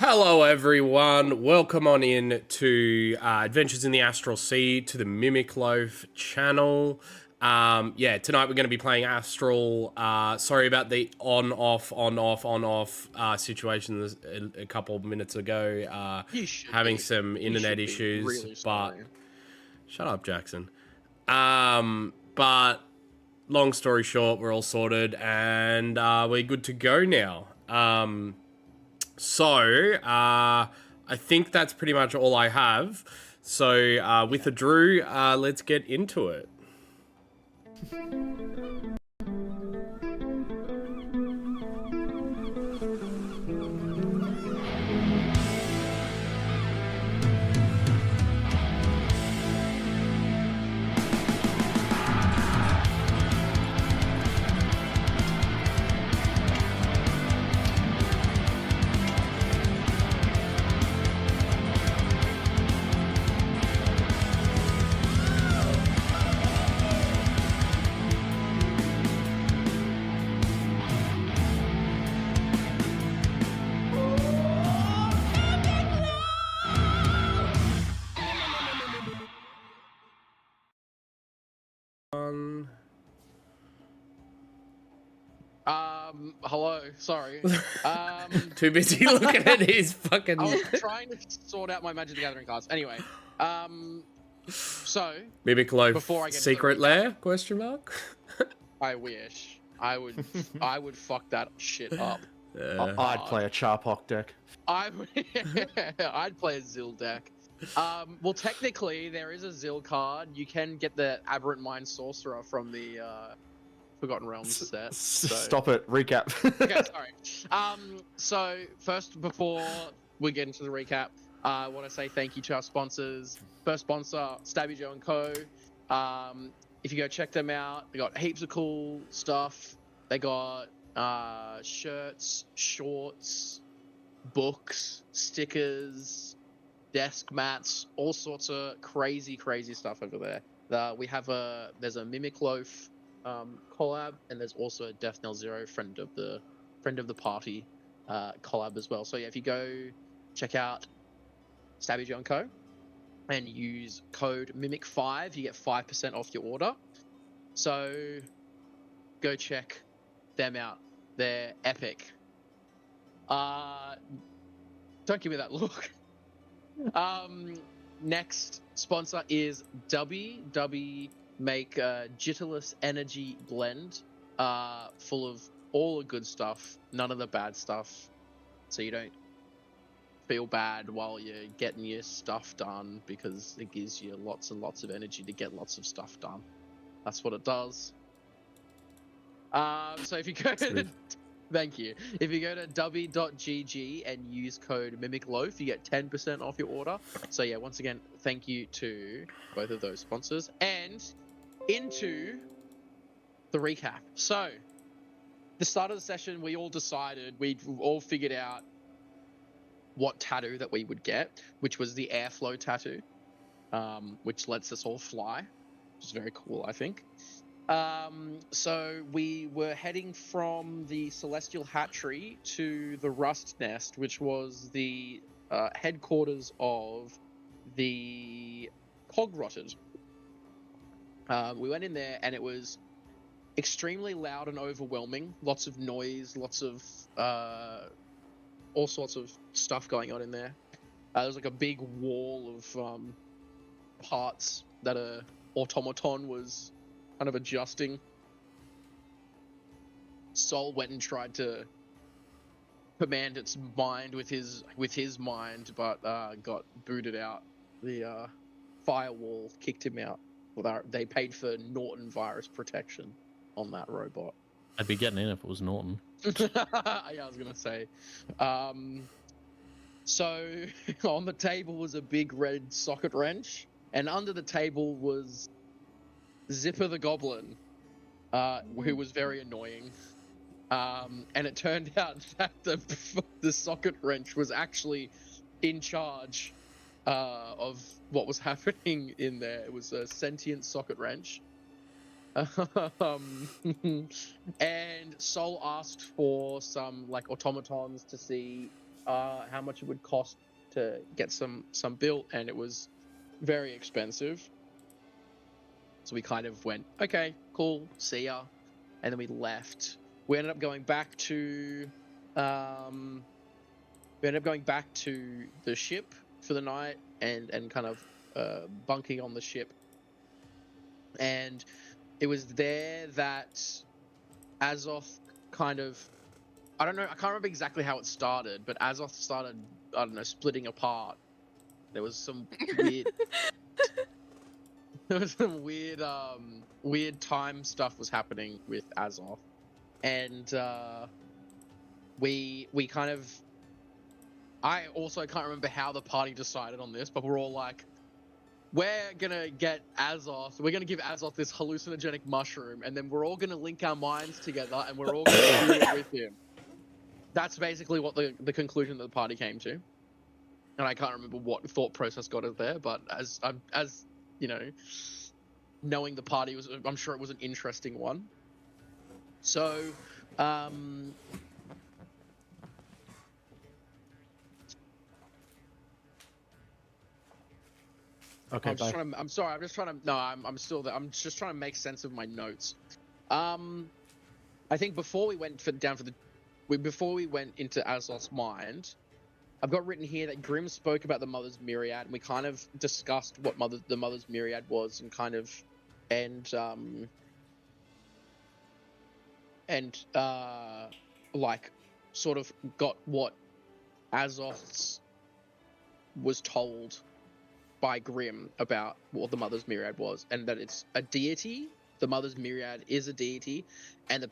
Hello everyone, welcome on in to Adventures in the Astral Sea, to the Mimic Loaf channel. Tonight we're going to be playing Astral. Sorry about the on-off situation a couple of minutes ago. Having some internet issues, really but... sorry. Shut up, Jackson. But long story short, we're all sorted and we're good to go now. I think that's pretty much all I have. So, with the Drew, let's get into it. Hello, sorry. Too busy looking at his fucking... I was trying to sort out my Magic the Gathering cards. Anyway, so... Mimic Loaf before I get secret lair? Question mark? I wish. I would fuck that shit up. I'd play a Charpok deck. I'd play a Zil deck. Well, technically, there is a Zil card. You can get the Aberrant Mind Sorcerer from the Forgotten Realms set. So... Stop it. Recap. Okay, sorry. So first, before we get into the recap, I want to say thank you to our sponsors. First sponsor, Stabby Joe & Co. If you go check them out, they got heaps of cool stuff. They got shirts, shorts, books, stickers, desk mats, all sorts of crazy stuff over there. There's a Mimic Loaf collab, and there's also a Death Knell Zero friend of the party collab as well. So yeah, if you go check out Stabby Joe & Co. and use code MIMIC5, you get 5% off your order. So go check them out. They're epic. Don't give me that look. Next sponsor is W make a Jitterless Energy blend, full of all the good stuff, none of the bad stuff, so you don't feel bad while you're getting your stuff done, because it gives you lots and lots of energy to get lots of stuff done. That's what it does. So if you go to... Thank you. If you go to w.gg and use code MIMICLOAF, you get 10% off your order. So yeah, once again, thank you to both of those sponsors. And into the recap. So, the start of the session, we all decided, we all figured out what tattoo that we would get, which was the airflow tattoo, which lets us all fly, which is very cool, I think. So we were heading from the Celestial Hatchery to the Rust Nest, which was the headquarters of the Cog-Rotted. We went in there and it was extremely loud and overwhelming. Lots of noise, lots of all sorts of stuff going on in there. There was like a big wall of parts that a automaton was kind of adjusting. Sol went and tried to command its mind with his mind, but got booted out. The firewall kicked him out. Well, they paid for Norton virus protection on that robot. I'd be getting in if it was Norton. Yeah, I was gonna say. So on the table was a big red socket wrench, and under the table was Zipper the Goblin, who was very annoying. And it turned out that the socket wrench was actually in charge of what was happening in there. It was a sentient socket wrench. And Sol asked for some like automatons to see how much it would cost to get some built, and it was very expensive. So we kind of went, okay, cool, see ya, and then we left. We ended up going back to the ship for the night and kind of bunking on the ship. And it was there that Azoth kind of, I don't know, I can't remember exactly how it started, but Azoth started, I don't know, splitting apart. There was some weird there was some weird time stuff was happening with Azoth. And we kind of, I also can't remember how the party decided on this, but we're all like, we're gonna get Azoth, we're gonna give Azoth this hallucinogenic mushroom, and then we're all gonna link our minds together and we're all gonna do it with him. That's basically what the conclusion that the party came to. And I can't remember what thought process got us there, but as you know, knowing the party was, I'm sure it was an interesting one. So, Okay, bye. I'm sorry. I'm just trying to. No, I'm still there. I'm just trying to make sense of my notes. I think before we went before we went into Azoth's mind, I've got written here that Grimm spoke about the Mother's Myriad, and we kind of discussed what the Mother's Myriad was, and kind of, like, sort of got what Azoth's was told by Grimm about what the Mother's Myriad was, and that it's a deity. The Mother's Myriad is a deity, and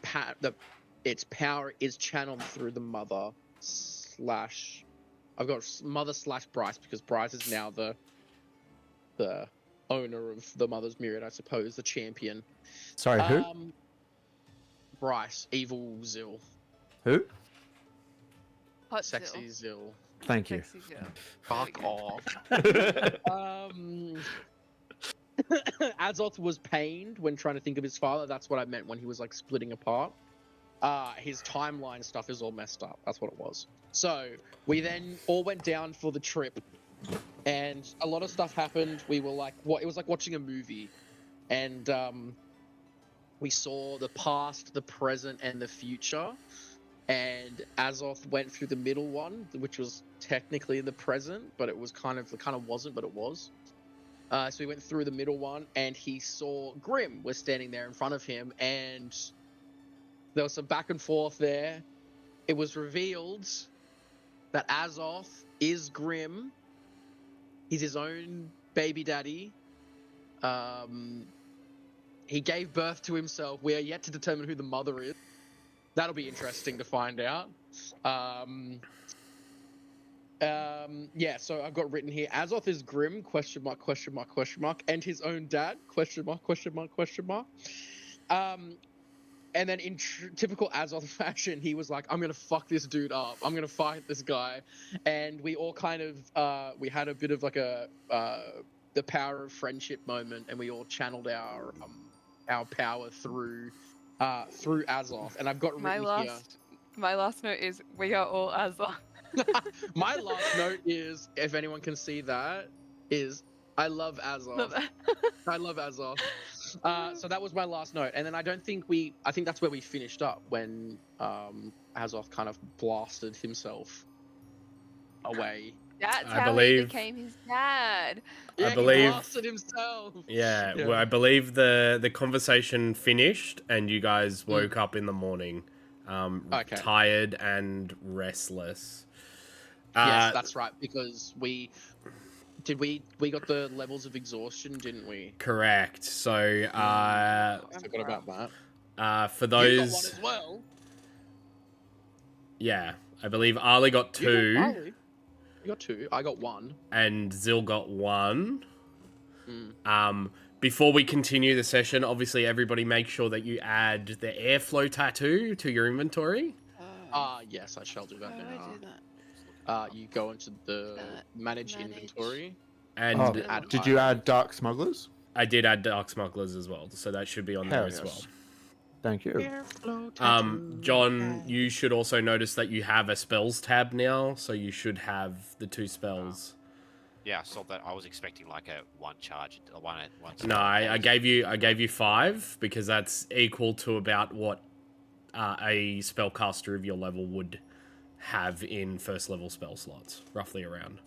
its power is channeled through the Mother / I've got Mother / Bryce, because Bryce is now the owner of the Mother's Myriad, I suppose, the champion. Sorry, who? Bryce, evil Zill, Who? Hot sexy Zill. Thank you. Sexy Zill. Fuck off. Azoth was pained when trying to think of his father. That's what I meant when he was like splitting apart. His timeline stuff is all messed up. That's what it was. So we then all went down for the trip, and a lot of stuff happened. We were like, what? It was like watching a movie, and we saw the past, the present, and the future. And Azoth went through the middle one, which was technically the present, but it kind of wasn't, but it was. So he went through the middle one, and he saw Grimm was standing there in front of him, and there was some back and forth there. It was revealed that Azoth is Grimm. He's his own baby daddy. He gave birth to himself. We are yet to determine who the mother is. That'll be interesting to find out. Yeah, so I've got written here, Azoth is Grimm, ? And his own dad, ? And then in typical Azoth fashion, he was like, I'm going to fuck this dude up. I'm going to fight this guy. And we all kind of, we had a bit of like the power of friendship moment, and we all channeled our power through Azoth. And I've got written here. My last note is, we are all Azoth. My last note is, if anyone can see that, is I love Azoth. I love Azoth. So that was my last note. And then I think that's where we finished up, when Azoth kind of blasted himself away. That's I how believe- he became his dad. Yeah, I believe. he blasted himself. Yeah, Yeah. well, I believe the conversation finished, and you guys woke up in the morning, Okay. tired and restless. Yes, that's right, because we got the levels of exhaustion, didn't we? Correct. So, I forgot about that. for You got one those, as well. yeah, I believe Ali got 2, You got 2. I got 1. and Zil got 1. Mm. Before we continue the session, obviously everybody make sure that you add the airflow tattoo to your inventory. Yes, I shall do that How do now. I do that? You go into the manage manage. inventory. And Oh, add did you add Dark Smugglers? I did add Dark Smugglers as well, so that should be on there Hell as yes. Thank you. Airflow tattoo. John, you should also notice that you have a spells tab now, so you should have the 2 spells. Yeah, I saw that. I was expecting like a one charge, one. No, I gave you 5 because that's equal to about what a spellcaster of your level would have in first level spell slots, roughly around.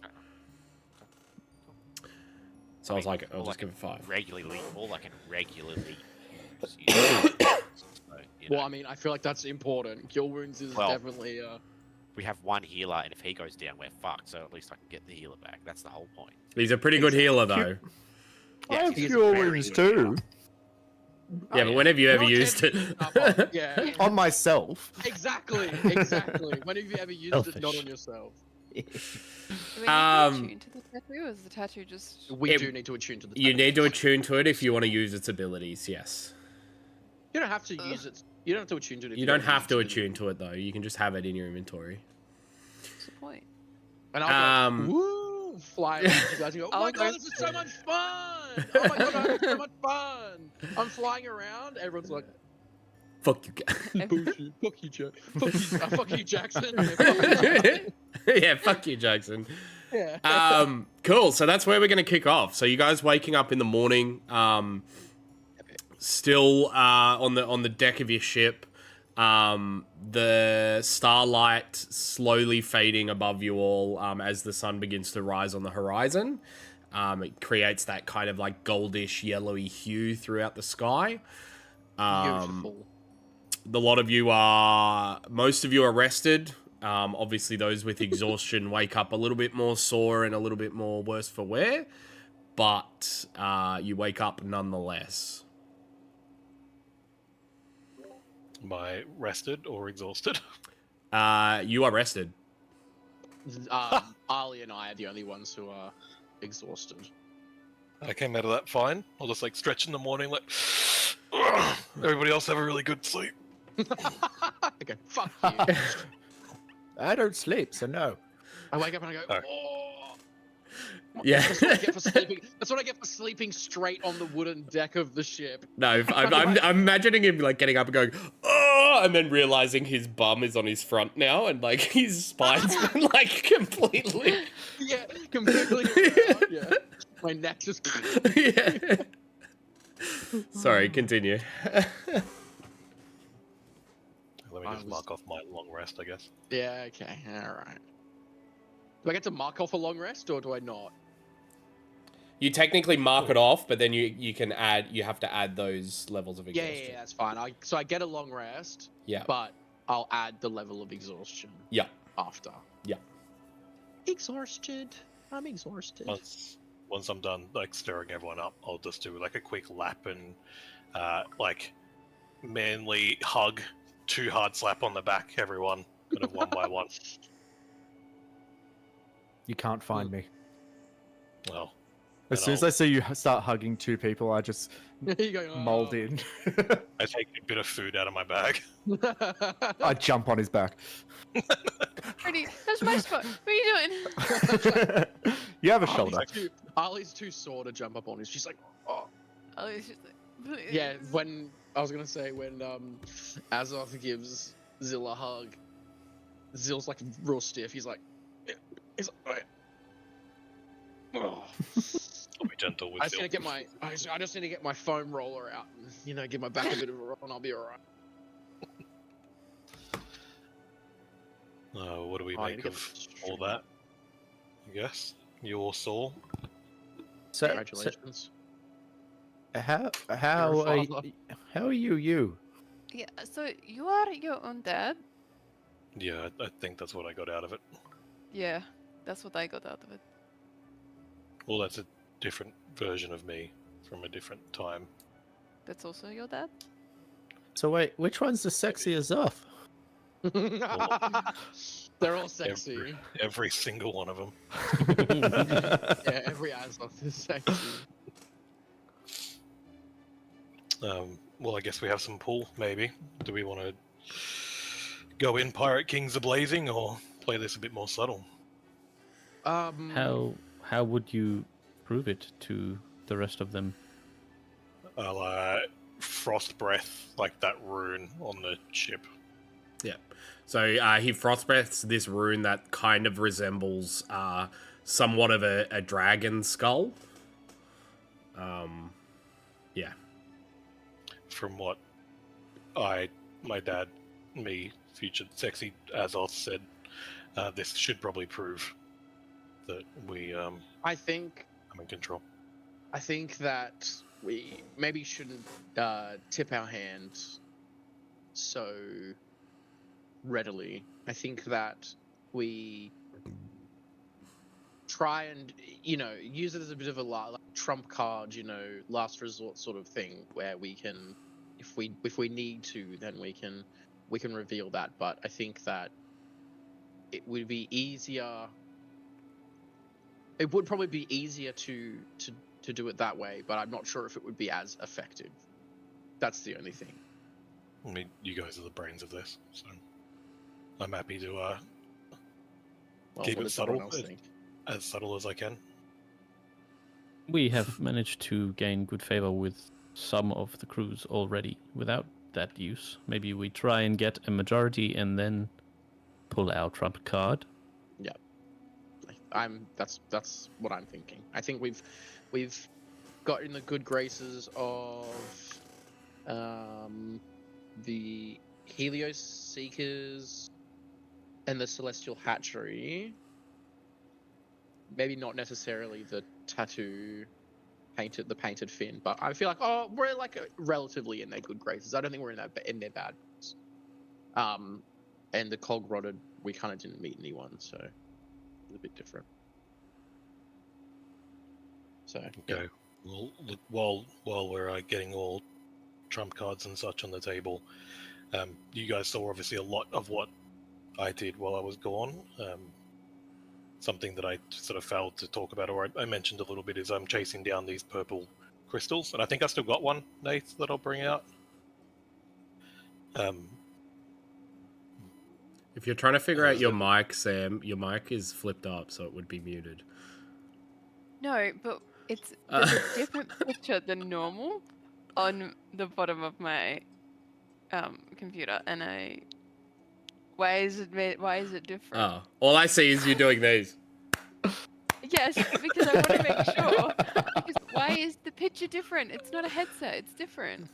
So I was like, I'll just give it 5. Regularly, all I can regularly use. Well, I mean, I feel like that's important. Cure wounds is Well, definitely. We have one healer, and if he goes down, we're fucked. So at least I can get the healer back. That's the whole point. He's a pretty good healer, though. I have he's a cure very wounds good too. healer. Yeah, but whenever you ever used it. Yeah. On myself. Exactly. When have you ever used it not Selfish. on yourself? Do we need to attune to the tattoo, or is the tattoo just... We It- do need to attune to the. You need to tattoo. attune to it if you want to use its abilities, yes. You don't have to use it. You don't have to attune to it. If You don't have to use it. attune to it, though. You can just have it in your inventory. What's the point? And I'll Um, go, woo, fly around you guys and go, oh my I'll god, go this is so much fun! Oh my god, I'm having so much fun! I'm flying around, everyone's like, Fuck you, guys. bullshit, fuck you, fuck you, Jackson. Yeah, fuck you. Yeah, fuck you, Jackson. Yeah. Cool. So that's where we're going to kick off. So you guys waking up in the morning, still on the deck of your ship. The starlight slowly fading above you all as the sun begins to rise on the horizon. It creates that kind of like goldish yellowy hue throughout the sky. Beautiful. Most of you are rested. Obviously, those with exhaustion wake up a little bit more sore and a little bit more worse for wear, but you wake up nonetheless. Am I rested or exhausted? You are rested. Ali and I are the only ones who are exhausted. I came out of that fine. I'll just like stretch in the morning, like everybody else have a really good sleep. Okay, fuck you. I don't sleep, so no. I wake up and I go, Alright. oh. Yeah. That's what I get for sleeping. That's what I get for sleeping straight on the wooden deck of the ship. No, I'm imagining him like getting up and going, oh, and then realizing his bum is on his front now, and like his spine's been like completely. Yeah, completely around. Yeah, my neck just. Yeah. Sorry, continue. Let me just mark off my long rest, I guess. Yeah. Okay. All right. Do I get to mark off a long rest, or do I not? You technically mark it off, but then you can add. You have to add those levels of Yeah, exhaustion. that's fine. So I get a long rest, Yeah. but I'll add the level of exhaustion Yeah. after. Yeah. Exhausted. I'm exhausted. Once I'm done like stirring everyone up, I'll just do like a quick lap and like manly hug, 2 hard slap on the back, everyone, kind of one by one. You can't find me. Well, As soon as I see you start hugging 2 people, I just You go, "Oh." mold in. I take a bit of food out of my bag. I jump on his back. Pretty, that's my spot. What are you doing? You have a shoulder. Ali's too sore to jump up on. She's like, oh. Oh, it's just like, please. Yeah, when I was gonna say when Azoth gives Zill a hug, Zill's like real stiff. He's like, "Alright." Oh. I'll be gentle with I just Phil. need to get my I just need to get my foam roller out and give my back a bit of a roll and I'll be alright. What do we Oh, I need make to get of the all that? I guess you all saw. So, Congratulations. how You're a are father. how are you? Yeah, so you are your own dad? Yeah, I think that's what I got out of it. Yeah, that's what I got out of it. Well, that's a different version of me from a different time. That's also your dad? So wait, which one's the sexiest off? They're all sexy. Every single one of them. Yeah, every Azoth is sexy. Well, I guess we have some pool, maybe. Do we want to go in Pirate Kings a blazing or play this a bit more subtle? How would you prove it to the rest of them? I'll frost breath, like that rune on the ship. Yeah. So he frost breaths this rune that kind of resembles somewhat of a dragon skull. Yeah. From what my dad, me, future sexy Azoth said, this should probably prove that we I think I'm in control. I think that we maybe shouldn't tip our hand so readily. I think that we try and use it as a bit of a like trump card, last resort sort of thing, where we can, if we need to, then we can reveal that. But I think that it would be easier. It would probably be easier to do it that way, but I'm not sure if it would be as effective. That's the only thing. I mean, you guys are the brains of this, so I'm happy to Well, keep what it does everyone subtle, else think? as subtle as I can. We have managed to gain good favor with some of the crews already without that use. Maybe we try and get a majority and then pull our trump card. That's what I'm thinking. I think we've got in the good graces of the Helios Seekers and the Celestial Hatchery. Maybe not necessarily the tattoo the painted fin, but I feel like we're like relatively in their good graces. I don't think we're in their bad ones. And the Cog Rotted, we kind of didn't meet anyone, so it's a bit different. So Okay. Well, look, while we're getting all trump cards and such on the table, you guys saw obviously a lot of what I did while I was gone. Something that I sort of failed to talk about, or I mentioned a little bit, is I'm chasing down these purple crystals, and I think I still got one, Nate, that I'll bring out. If you're trying to figure out your mic, Sam, your mic is flipped up, so it would be muted. No, but there's a different picture than normal on the bottom of my computer, and why is it different? Oh, all I see is you doing these. Yes, because I want to make sure. Because why is the picture different? It's not a headset. It's different.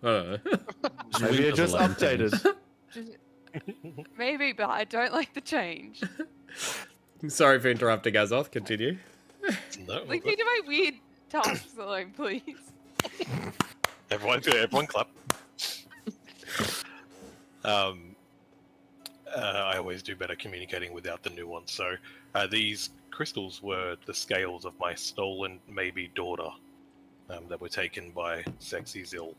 Maybe it just updated. Maybe, but I don't like the change. Sorry for interrupting, Azoth. Continue. No, Leave me to my weird tasks alone, please. everyone clap. I always do better communicating without the nuance. So these crystals were the scales of my stolen maybe daughter that were taken by Sexy Zill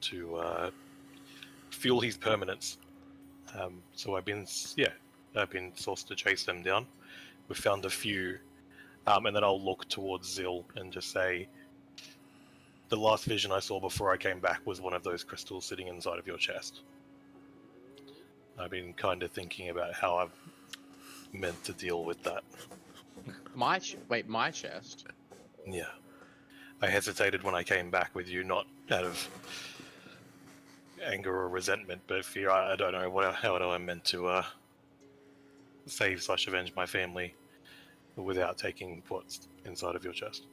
to fuel his permanence. So I've been sourced to chase them down. We found a few, and then I'll look towards Zill and just say, the last vision I saw before I came back was one of those crystals sitting inside of your chest. I've been kind of thinking about how I've meant to deal with that. My chest? Yeah. I hesitated when I came back with you, not out of anger or resentment, but fear. I don't know how I'm meant to save/avenge my family without taking what's inside of your chest.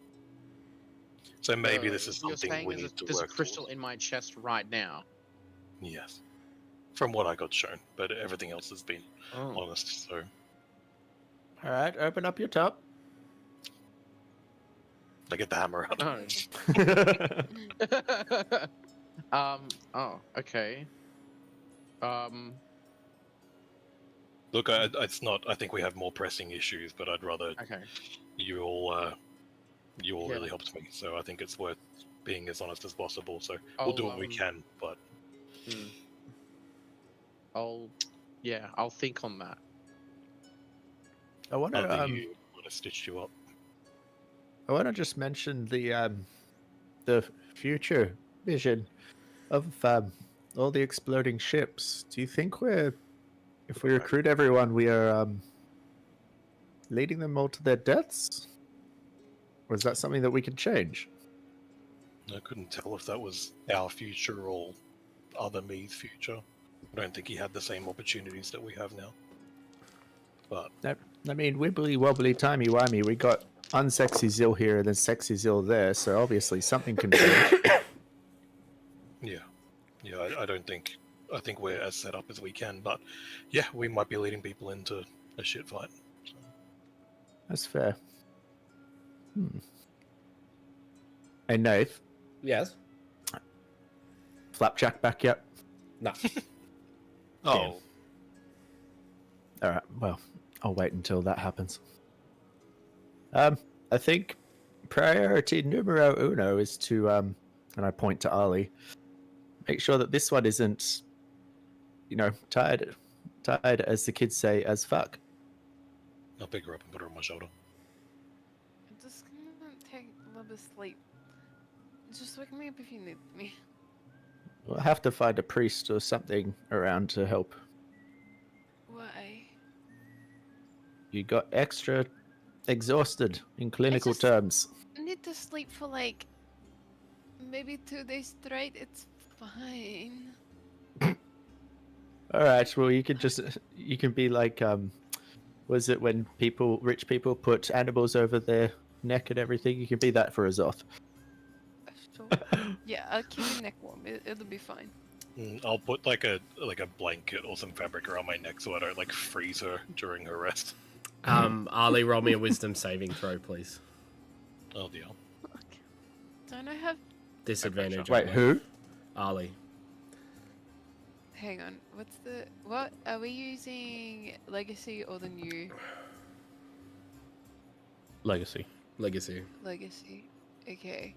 So maybe this is something we need to work There's a crystal towards. in my chest right now. Yes. From what I got shown, but everything else has been honest, so... Alright, open up your top. I get the hammer out. No. Okay. Look, it's not... I think we have more pressing issues, but I'd rather... Okay. You all Yeah. really helped me, so I think it's worth being as honest as possible, so we'll do what we can, but... I'll think on that. I want I'll to you want to stitch you up. I want to just mention the future vision of all the exploding ships. Do you think if we recruit everyone, we are leading them all to their deaths? Or is that something that we can change? I couldn't tell if that was our future or other me's future. I don't think he had the same opportunities that we have now. But I mean, wibbly wobbly timey wimey. We got unsexy Zill here and then sexy Zill there, so obviously something can change. yeah, I don't think. I think we're as set up as we can. But yeah, we might be leading people into a shit fight. So. That's fair. Hey, Nath, Yes. Flapjack back yet? No. Oh, All right. Well, I'll wait until that happens. I think priority numero uno is to and I point to Ali. Make sure that this one isn't, tired, as the kids say, as fuck. I'll pick her up and put her on my shoulder. I'm just gonna take a little bit of sleep. Just wake me up if you need me. We'll have to find a priest or something around to help. Why? You got extra exhausted in clinical just- terms. I need to sleep for like maybe 2 days straight. It's fine. All right. Well, you can be like, was it when rich people put animals over their neck and everything? You can be that for a Zoth. Sure. Yeah, I'll keep your neck warm. It'll be fine. I'll put like a blanket or some fabric around my neck so I don't like freeze her during her rest. Ali, roll me a wisdom saving throw, please. Oh dear. Okay. Don't I have? Disadvantage. Wait, only. who? Ali. Hang on. What are we using? Legacy or the new Legacy. Legacy. legacy? Okay.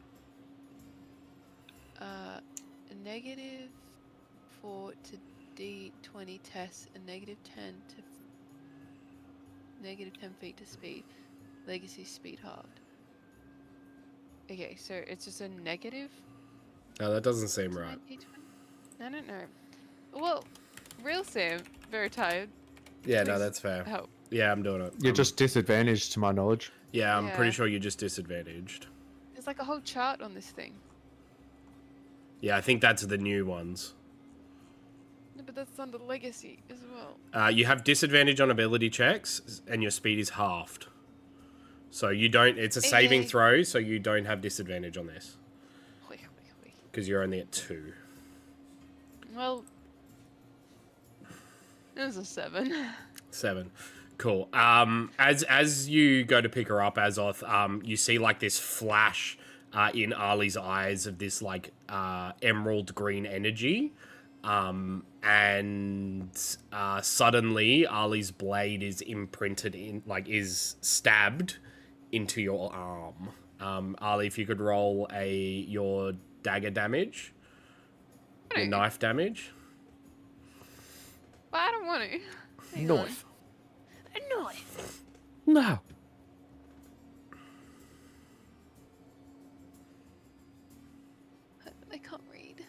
A -4 to D20 tests, a -10 to -10 feet to speed. Legacy speed halved. Okay, so it's just a negative. No, that doesn't seem to right. my D20? I don't know. Well, real Sam, very tired. Yeah, no, Please that's fair. help. Yeah, I'm doing it. You're just disadvantaged, to my knowledge. Yeah, I'm pretty Yeah. sure you're just disadvantaged. There's like a whole chart on this thing. Yeah, I think that's the new ones. No, but that's under legacy as well. You have disadvantage on ability checks, and your speed is halved. So you don't. It's a saving Okay. throw, so you don't have disadvantage on this Wait. because you're only at 2. Well, it was a 7. 7. Cool. As you go to pick her up, Azoth, you see like this flash in Ali's eyes of this like emerald green energy. And suddenly Ali's blade is imprinted in, is stabbed into your arm. Ali, if you could roll your dagger damage, your knife damage. But I don't want to. Hang Knife. on. A knife. No. I can't read.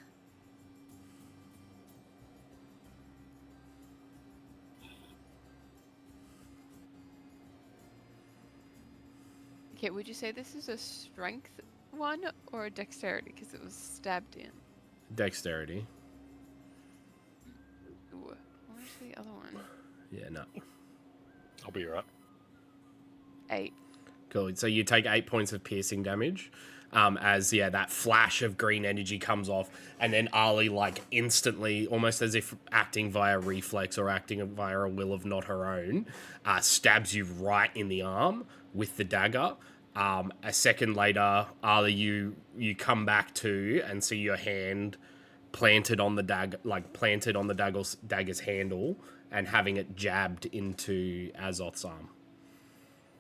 Okay, would you say this is a strength one or a dexterity? Because it was stabbed in. Dexterity. Ooh, where's the other one? Yeah, no. I'll be right. 8. Cool. So you take 8 points of piercing damage. As that flash of green energy comes off, and then Ali instantly, almost as if acting via reflex or acting via a will of not her own, stabs you right in the arm with the dagger. A second later, Ali, you come back to and see your hand planted on the dagger's handle and having it jabbed into Azoth's arm.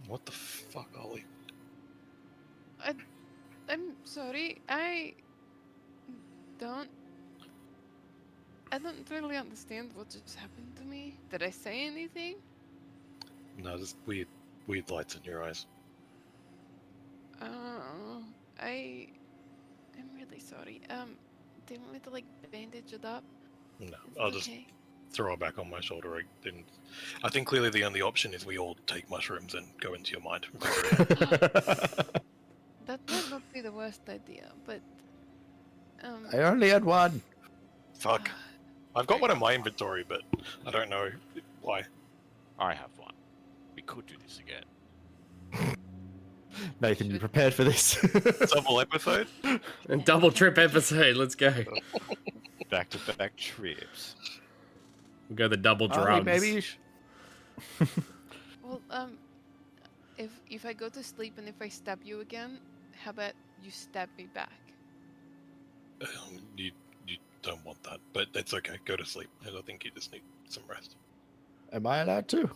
What the fuck, Ollie? I'm sorry. I don't really understand what just happened to me. Did I say anything? No, just weird lights in your eyes. I'm really sorry. Do you want me to bandage it up? No, Is I'll it just okay? throw her back on my shoulder. I think clearly the only option is we all take mushrooms and go into your mind. That might not be the worst idea, but I only had one. Fuck. I've got one in my inventory, but I don't know why. I have one. We could do this again. Nathan, you prepared for this? Double episode? And double trip episode. Let's go. Back-to-back trips. We'll go the double drugs. Ollie, maybe you Well, if I go to sleep and if I stab you again, how about you stab me back? You don't want that, but that's okay. Go to sleep. I think you just need some rest. Am I allowed to?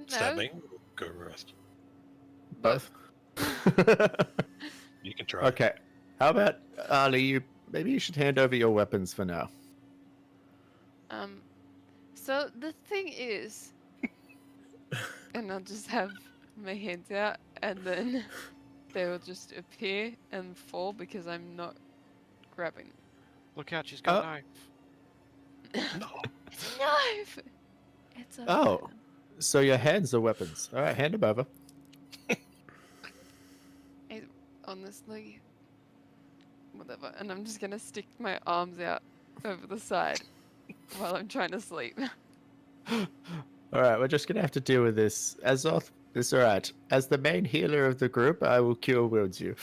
Stab me, go rest. Both. You can try. Okay. How about Ali? Maybe you should hand over your weapons for now. So the thing is, and I'll just have my hands out, and then they will just appear and fall because I'm not grabbing. Look out, she's got a Oh. knife. No. It's a knife. It's a Oh. weapon. So your hands are weapons. All right, hand them over. Honestly, whatever. And I'm just gonna stick my arms out over the side while I'm trying to sleep. All right, we're just gonna have to deal with this. Azoth, it's all right. As the main healer of the group, I will cure wounds you.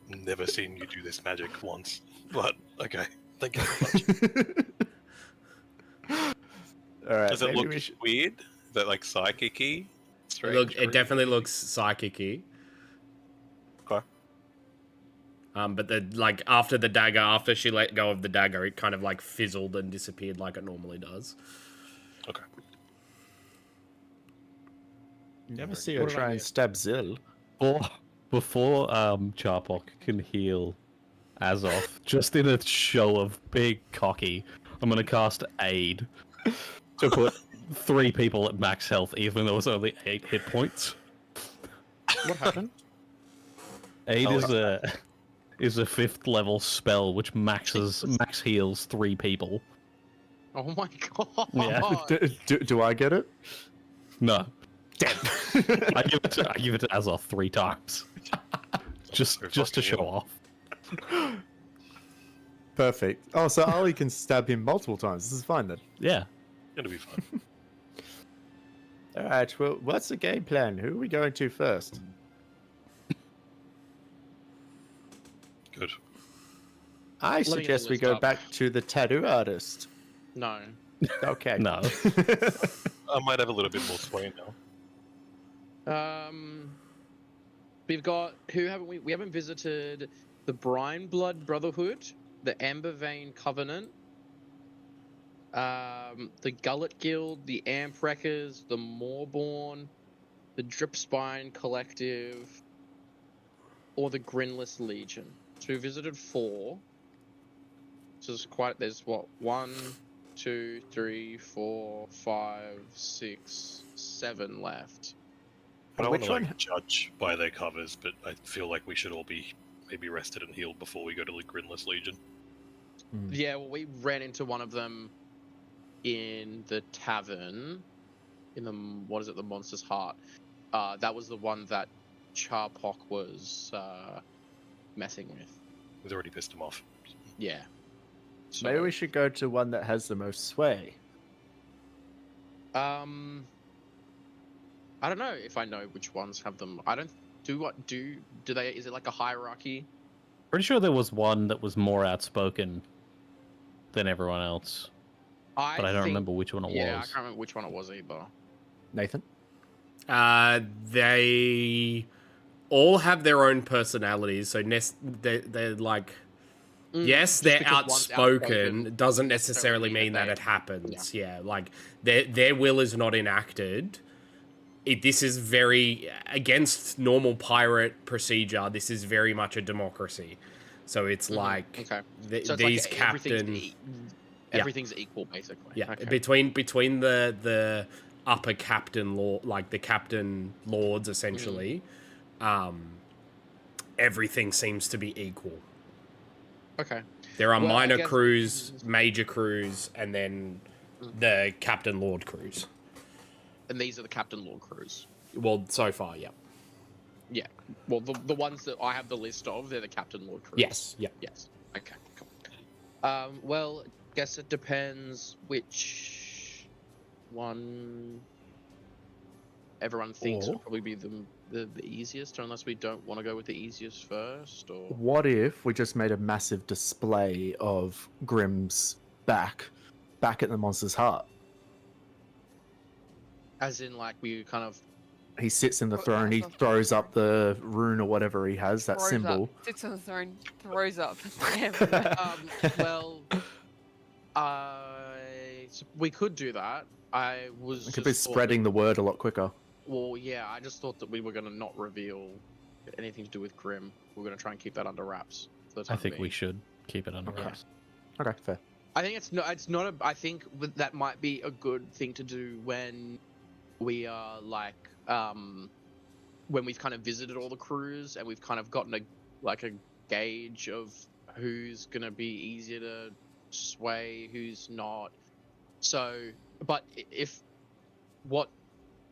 Never seen you do this magic once, but okay. Thank you very much. All right, Does it maybe look we should... weird? Is that like psychic-y? It definitely looks psychic-y. Okay. But like after the dagger, after she let go of the dagger, it kind of like fizzled and disappeared like it normally does. Okay. Never see her What about try you? and stab Zill. Before Charpok can heal Azoth, just in a show of big cocky, I'm gonna cast Aid to put 3 people at max health, even though it's only 8 hit points. What happened? Aid Oh, is a 5th level spell which max heals 3 people. Oh my god. Yeah. Do I get it? No, Damn. I give it to Azoth 3 times, just to show off. Perfect. Oh, so Ali can stab him multiple times. This is fine then. Yeah. It'll be fun. All right. Well, what's the game plan? Who are we going to first? Good. I me get the suggest we list go up. back to the tattoo artist. No. Okay. No. I might have a little bit more sway now. We've got who haven't we? We haven't visited the Brine Blood Brotherhood, the Amber Vein Covenant, the Gullet Guild, the Amp Wreckers, the Moorborn, the Drip Spine Collective, or the Grinless Legion. So we visited 4. So there's quite. There's what 1, 2, 3, 4, 5, 6, 7 left. I don't want Which to one? judge by their covers, but I feel like we should all be maybe rested and healed before we go to the Grinless Legion. Yeah, well, we ran into one of them in the tavern, in the what is it, the Monster's Heart. That was the one that Charpok was messing with. We've already pissed him off. Yeah. So, Maybe we should go to one that has the most sway. I don't know if I know which ones have them. I don't do they? Is it like a hierarchy? Pretty sure there was one that was more outspoken than everyone else, but I don't remember which one it Yeah, I was. can't remember which one it was either. Nathan? They all have their own personalities, so they're like, yes, just they're because one's outspoken, doesn't necessarily mean that they- it happens. Yeah, like their will is not enacted. This is very against normal pirate procedure. This is very much a democracy. So it's like Okay. th- So it's these like captain. everything's equal, basically. Yeah, Okay. between the upper captain lord, like the captain lords, essentially, everything seems to be equal. Okay. There are Well, I minor guess- crews, major crews, and then the captain lord crews. And these are the Captain Lord crews. Well, so far, yeah. Yeah. Well, the ones that I have the list of, they're the Captain Lord crews. Yes. Yeah. Yes. Okay. Cool. Well, guess it depends which one everyone thinks Or- would probably be the easiest, unless we don't want to go with the easiest first, or What if we just made a massive display of Grimm's back at the monster's heart? as in like we kind of He sits in the Oh, throne, he that's not throws up the rune or whatever he has, that throws symbol. Up, sits on the throne, throws up. well, we could do that. I was It could be just thought spreading the word a lot quicker. Well, yeah, I just thought that we were going to not reveal anything to do with Grim. We're going to try and keep that under wraps. For the I time think we being. should keep it under Okay. wraps. Okay, fair. I think it's not. It's not a. I think that might be a good thing to do when we are like, when we've kind of visited all the crews and we've kind of gotten a gauge of who's going to be easier to sway, who's not. So, but if what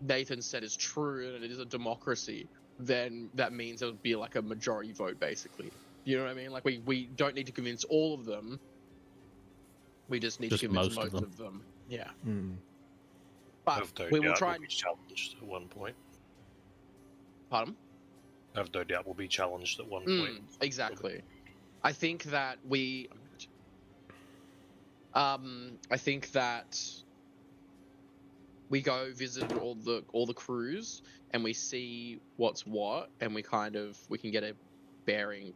Nathan said is true and it is a democracy, then that means it would be like a majority vote, basically. You know what I mean? Like we don't need to convince all of them. We just need Just to convince most most of them. Yeah. Mm. But I've no we will doubt try we'll and be challenged at one point. pardon? I've no doubt we'll be challenged at one Mm, point. exactly. I think that I think that we go visit all the crews and we see what's what, and we can get a bearing.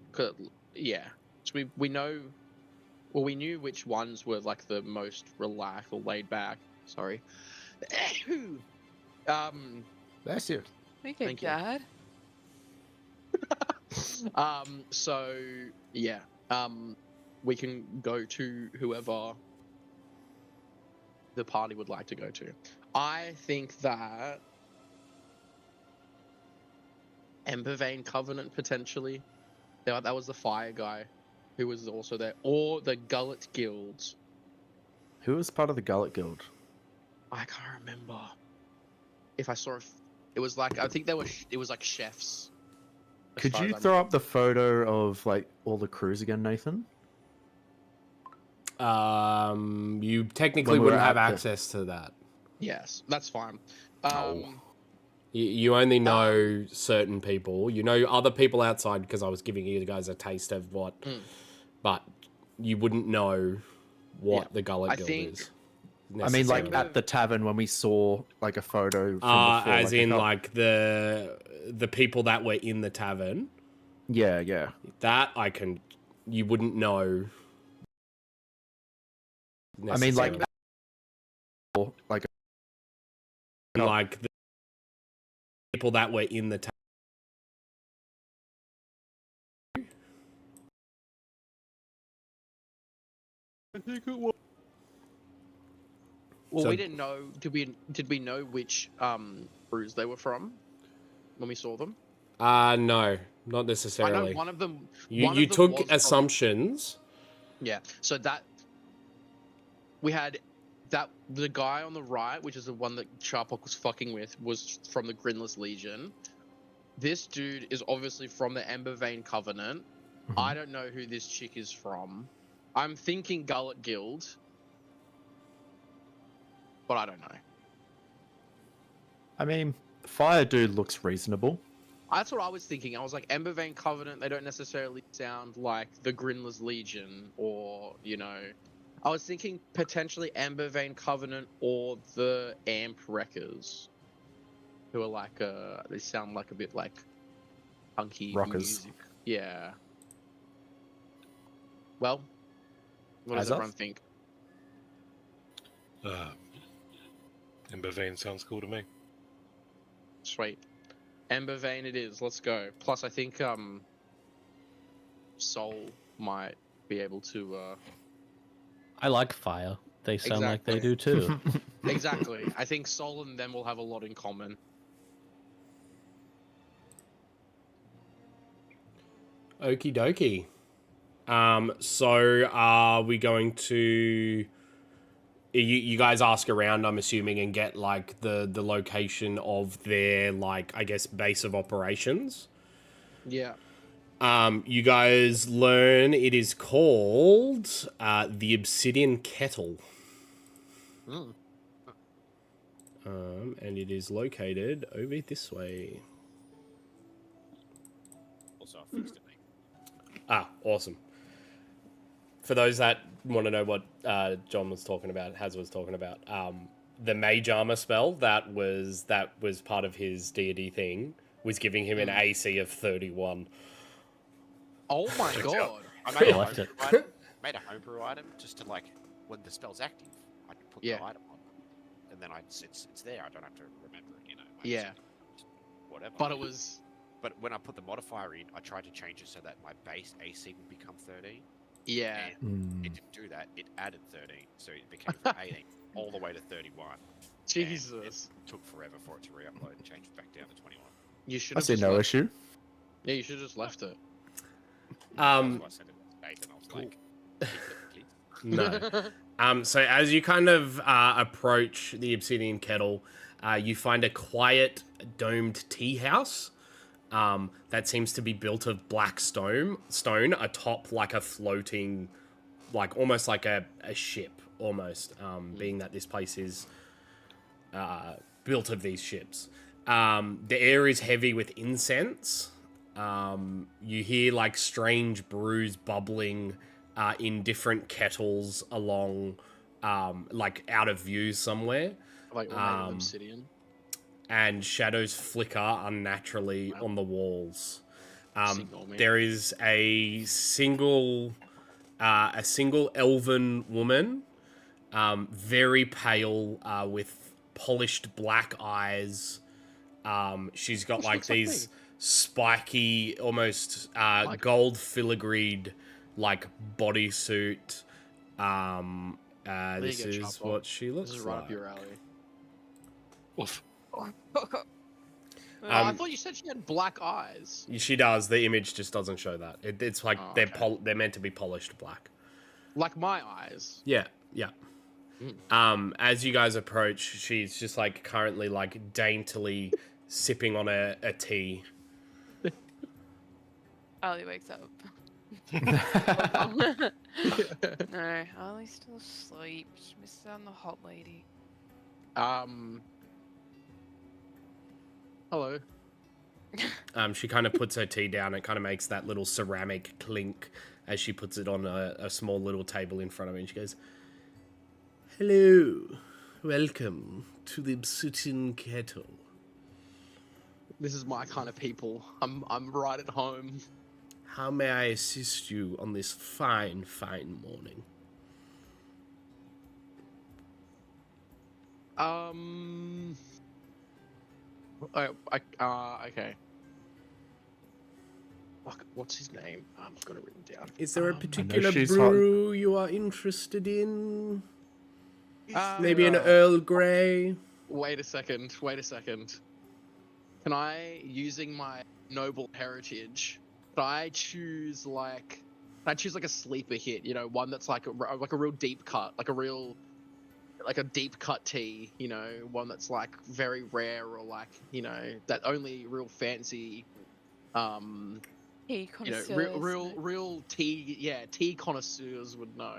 Yeah, so we know. Well, we knew which ones were like the most relaxed or laid back. Sorry. Bless you. Okay, Thank you. Dad. So yeah, we can go to whoever the party would like to go to. I think that Embervein Covenant potentially. That was the fire guy who was also there, or the Gullet Guild. Who was part of the Gullet Guild? I can't remember. If I saw, it was like I think it was like chefs. as Could far you as throw up the photo of like all the crews again, Nathan? You technically When we wouldn't were have at the- access to that. Yes, that's fine. You only know certain people. You know other people outside because I was giving you guys a taste of what, but you wouldn't know what Yeah. the Gullet I Guild think- is. I mean, like necessarily. at the tavern when we saw like a photo from before. as like, in a like the people that were in the tavern. yeah. That you wouldn't know. I mean, like necessarily. or, like like the people that were in the tavern. Well, So- we didn't know. Did we know which crews they were from when we saw them? No, not I necessarily. know one of them. You one you of them took was from- assumptions. Yeah. So that we had the guy on the right, which is the one that Sharpok was fucking with, was from the Grinless Legion. This dude is obviously from the Embervein Covenant. Mhm. I don't know who this chick is from. I'm thinking Gullet Guild, but I don't know. I mean, Fire Dude looks reasonable. That's what I was thinking. I was like, Embervein Covenant, they don't necessarily sound like the Grinless Legion, or, I was thinking potentially Embervein Covenant or the Amp Wreckers, who are like, they sound like a bit like punky Rockers. music. Yeah. Well, what does As of? everyone think? Embervein sounds cool to me. Sweet. Embervein it is. Let's go. Plus, I think Soul might be able to. I like fire. They sound like they Exactly. do too. Exactly. I think Soul and them will have a lot in common. Okie dokie. So are we going to? You guys ask around, I'm assuming, and get like the location of their, like, I guess, base of operations. Yeah. You guys learn it is called the Obsidian Kettle. Mm. And it is located over this way. Also, I fixed it, mate. Ah, awesome. For those that want to know what John was talking about, Haz was talking about, the mage armor spell that was part of his deity thing was giving him an AC of 31. Oh my god. I made a left homebrew it. item. Made a homebrew item just to like when the spell's active, I can put Yeah. the item on, and then it's there. I don't have to remember it, you know. Yeah. Whatever. But it was. But when I put the modifier in, I tried to change it so that my base AC would become 13. Yeah. And it didn't do that. It added 13, so it became from 18 all the way to 31. Jesus. It took forever for it to re-upload and change it back down to 21. You should I have see just no left. issue. Yeah, you should have just left it. That's why I sent it to Dave, and I was like, keep it, please. No. So as you kind of approach the Obsidian Kettle, you find a quiet domed tea house that seems to be built of black stone atop like a floating, like almost like a ship, almost, being that this place is built of these ships. The air is heavy with incense. You hear like strange brews bubbling in different kettles along, like out of view somewhere, Like all made of obsidian. and shadows flicker unnaturally on the walls. Signal me. There is a single elven woman, very pale, with polished black eyes. She's got like looks like these me. spiky, almost Like- gold filigreed like bodysuit. you This go, is Chopper. what she looks This is right like. up your alley. Oof. Oh, I thought you said she had black eyes. She does. The image just doesn't show that. It's like Oh, they're okay. they're meant to be polished black. Like my eyes. Yeah, yeah. Mm. As you guys approach, she's just like currently like daintily sipping on a tea. Ali wakes up. No, Ali's still asleep. She misses out on the hot lady. Hello. She kind of puts her tea down. It kind of makes that little ceramic clink as she puts it on a small little table in front of her. And she goes, "Hello, welcome to the Obsidian Kettle. This is my kind of people. I'm right at home. How may I assist you on this fine, fine morning?" Okay. Fuck, what's his name? I've got it written down. Is there a particular she's hot. brew you are interested in? Uh, Maybe an uh, Earl Grey? Wait a second. Can I, using my noble heritage, can I choose like a sleeper hit? You know, one that's like a real deep cut, like a deep cut tea. You know, one that's like very rare or like, you know, that only real fancy, Tea you know, real tea. Yeah, tea connoisseurs would know.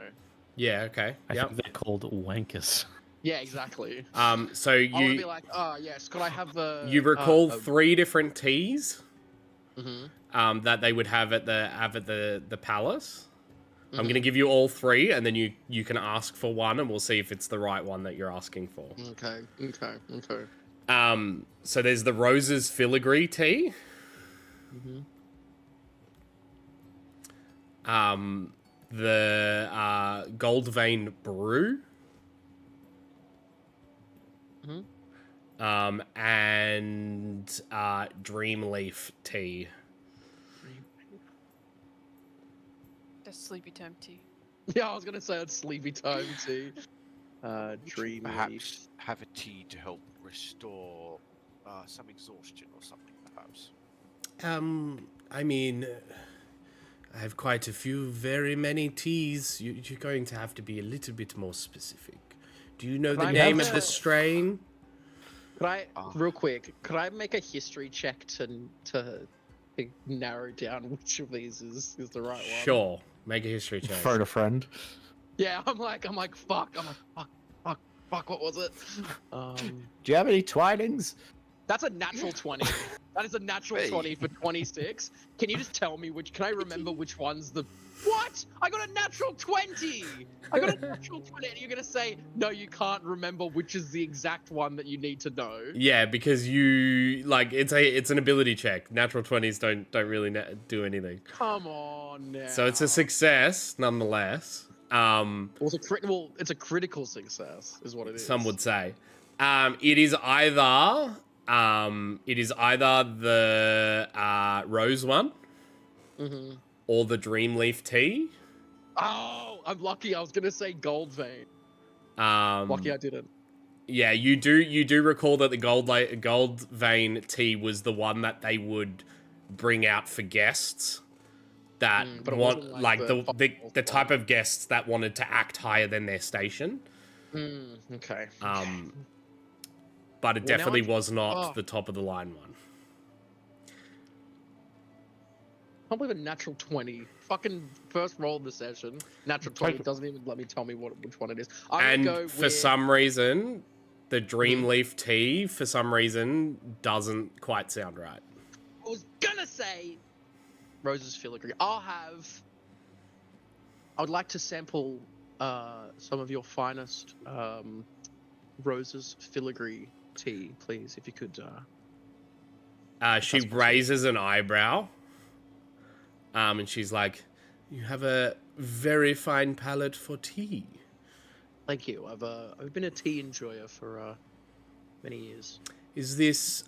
Yeah, okay. I Yep. think they're called wankers. Yeah, exactly. So I want to you be like, oh yes, could I have the? you recall 3 different teas Mm-hmm. that they would have at the palace. I'm Mhm. going to give you all 3, and then you can ask for one, and we'll see if it's the right one that you're asking for. Okay. So there's the Roses Filigree tea. Mm-hmm. The Gold Vein Brew. Mhm. And Dreamleaf tea. Just sleepy time tea. Yeah, I was gonna say it's sleepy time too. Dream Perhaps have a tea to help restore some exhaustion or something, perhaps. I mean, I have quite a few, very many teas. You're going to have to be a little bit more specific. Do you know the I name have of the a- strain? Could I, real quick, could I make a history check to to narrow down which of these is the right one. Sure. Make a history check. Phone a friend. Yeah, I'm like, fuck. What was it? Do you have any twinings? That's a natural 20. That is a natural 20 for 26. Can you just tell me can I remember which one's the... What? I got a natural 20! I got a natural 20 and you're gonna say, no, you can't remember which is the exact one that you need to know. Yeah, because you like it's an ability check. Natural 20s don't really do anything. Come on now. So it's a success nonetheless. Well, it's a critical success, is what it is. Some would say. It is either the rose one, or the Dreamleaf tea. Oh, I'm lucky. I was gonna say gold vein. Lucky I didn't. Yeah, you do recall that the gold vein tea was the one that they would bring out for guests. That but it want wasn't like like the type of guests that wanted to act higher than their station. Okay. But it Well, now definitely I- was not oh. the top of the line one. I can't believe a natural 20. Fucking first roll of the session. Natural 20 doesn't even let me tell me which one it is. I'm gonna go For with... some reason, the Dreamleaf tea, for some reason, doesn't quite sound right. I was gonna say Rose's filigree. I would like to sample some of your finest Rose's filigree tea, please, if you could. She raises an eyebrow, and she's like, "You have a very fine palate for tea." Thank you. I've been a tea enjoyer for many years. Is this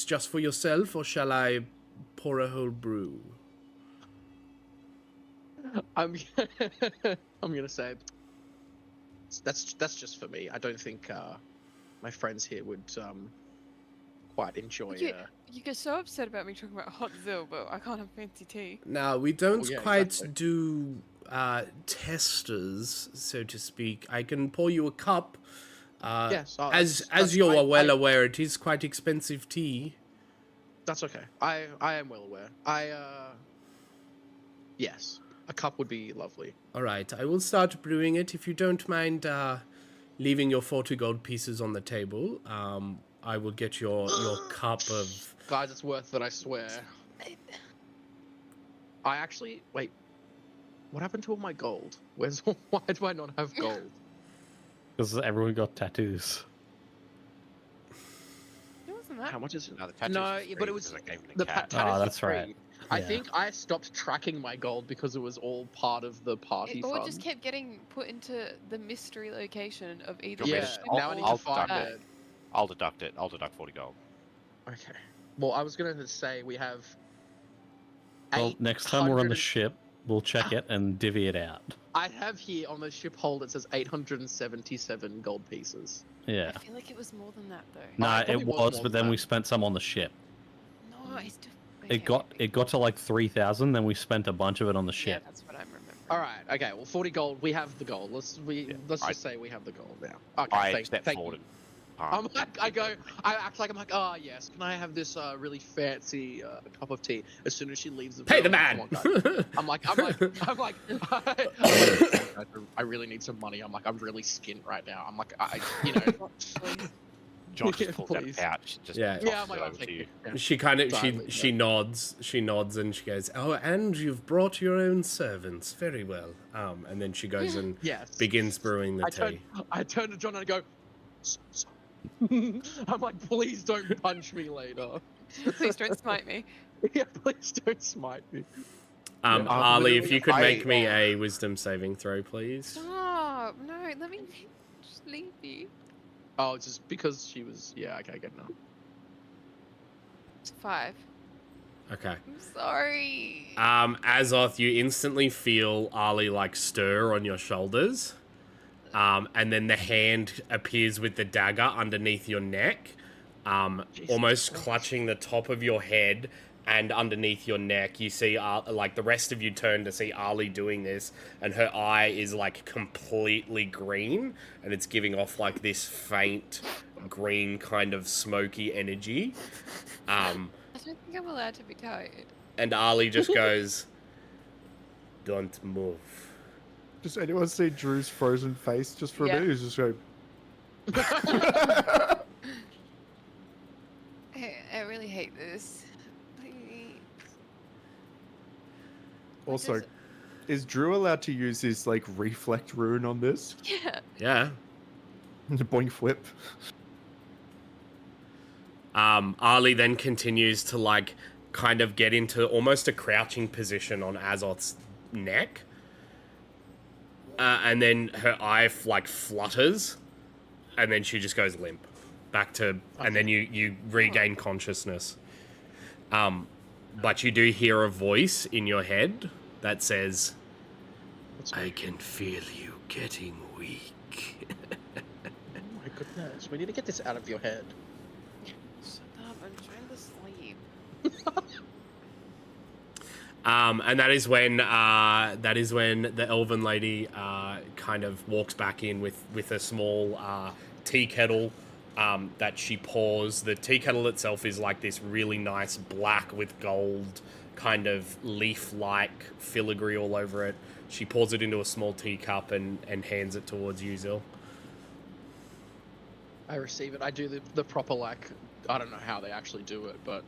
just for yourself, or shall I pour a whole brew? I'm gonna say that's just for me. I don't think my friends here would quite enjoy. You get so upset about me talking about hot zill, but I can't have fancy tea. Now, we don't yeah, quite exactly. do testers, so to speak. I can pour you a cup. Yes, As you are well aware, it is quite expensive tea. That's okay. I am well aware. Yes, a cup would be lovely. All right, I will start brewing it. If you don't mind leaving your 40 gold pieces on the table, I will get your cup of... Guys, it's worth it, I swear. I actually... Wait. What happened to all my gold? Why do I not have gold? Because everyone got tattoos. It wasn't that. How much is it? No, the tattoos No, are but free it was... because I gave them The a cat. tattoos Oh, were that's right. free. I Yeah. think I stopped tracking my gold because it was all part of the party It all fund. just kept getting put into the mystery location of either. Do you Yeah, want me ship to- now I need I'll to find deduct it. I'll deduct it. I'll deduct 40 gold. Okay. Well, I was going to say we have... Well, next time we're on the 800 ship, we'll check it and divvy it out. I have here on the ship hold it says 877 gold pieces. Yeah. I feel like it was more than that though. No, it probably it was was, more but than then we that. spent some on the ship. No, I still. It got to like 3,000, then we spent a bunch of it on the Yeah, ship. that's what I'm remembering. All right. Okay. Well, 40 gold. We have the gold. Let's I- just say we have the gold now. Okay. I step thank forward you. and I act like I'm like, oh yes, can I have this really fancy cup of tea? As soon as she leaves the Pay the room, man! come on, guys. I'm like, I really need some money. I'm like, I'm really skint right now. I'm like, John just pulls out a Please. pouch. Just Yeah. tosses Yeah, I'm like, it I'll over take to you. it. Yeah. She kind of Sorry, she nods and she goes, "Oh, and you've brought your own servants. Very well." And then she goes and Yes. begins brewing the tea. I turn to John and I go, I'm like, please don't punch me later. Please don't smite me. Yeah, please don't smite me. Ali, if literally- you could I- make me a wisdom saving throw, please. Stop! No, let me just leave you. Oh, it's just because she was. Yeah, okay, I get now. It's 5. Okay. I'm sorry. Azoth, you instantly feel Ali like stir on your shoulders. And then the hand appears with the dagger underneath your neck, Jesus almost Christ. clutching the top of your head and underneath your neck you see like the rest of you turn to see Arlie doing this, and her eye is like completely green, and it's giving off like this faint green kind of smoky energy. I don't think I'm allowed to be tired. And Arlie just goes, "Don't move." Does anyone see Drew's frozen face just for a Yeah. minute? He's just going. I really hate this. Please. Also, does- is Drew allowed to use his like reflect rune on this? Yeah. Yeah. Boink flip. Arlie then continues to like kind of get into almost a crouching position on Azoth's neck. And then her eye like flutters, and then she just goes limp back to, and then you regain consciousness. But you do hear a voice in your head that says, "I can feel you getting weak." Oh my goodness, we need to get this out of your head. Shut up, I'm trying to sleep. And that is when the elven lady kind of walks back in with a small tea kettle that she pours. The tea kettle itself is like this really nice black with gold kind of leaf-like filigree all over it. She pours it into a small teacup and hands it towards you, Zil. I receive it. I do the proper, like, I don't know how they actually do it, but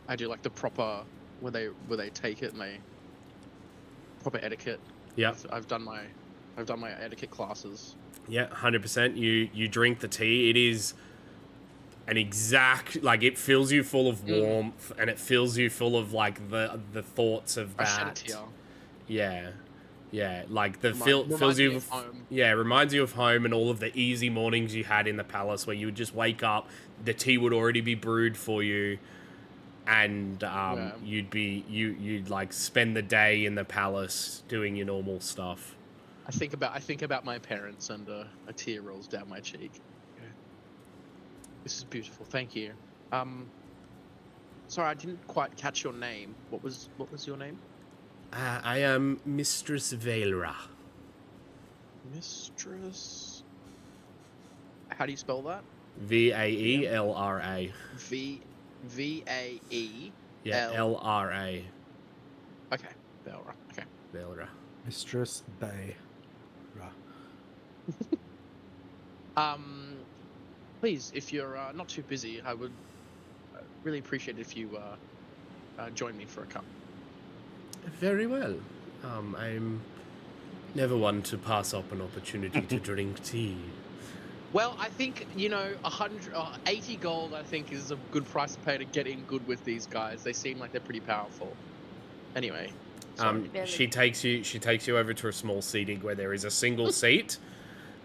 I do like the proper where they take it and they proper etiquette. Yeah. I've done my etiquette classes. Yeah, 100%. You drink the tea. It is an exact, like, it fills you full of warmth, and it fills you full of like the thoughts of I shed that. it here. Yeah, like the Reminds fills you me with, of home. yeah, reminds you of home and all of the easy mornings you had in the palace where you would just wake up, the tea would already be brewed for you, and you'd like spend the day in the palace doing your normal stuff. I think about my parents, and a tear rolls down my cheek. Okay. This is beautiful. Thank you. Sorry, I didn't quite catch your name. What was your name? I am Mistress Vaelra. Mistress. How do you spell that? Vaelra. V-A-E. Yeah, Lra. Okay, Vaelra. Okay. Vaelra. Mistress Bay. Please, if you're not too busy, I would really appreciate it if you join me for a cup. Very well. I'm never one to pass up an opportunity to drink tea. Well, I think 80 gold. I think is a good price to pay to get in good with these guys. They seem like they're pretty powerful. Anyway, she takes you over to a small seating where there is a single seat,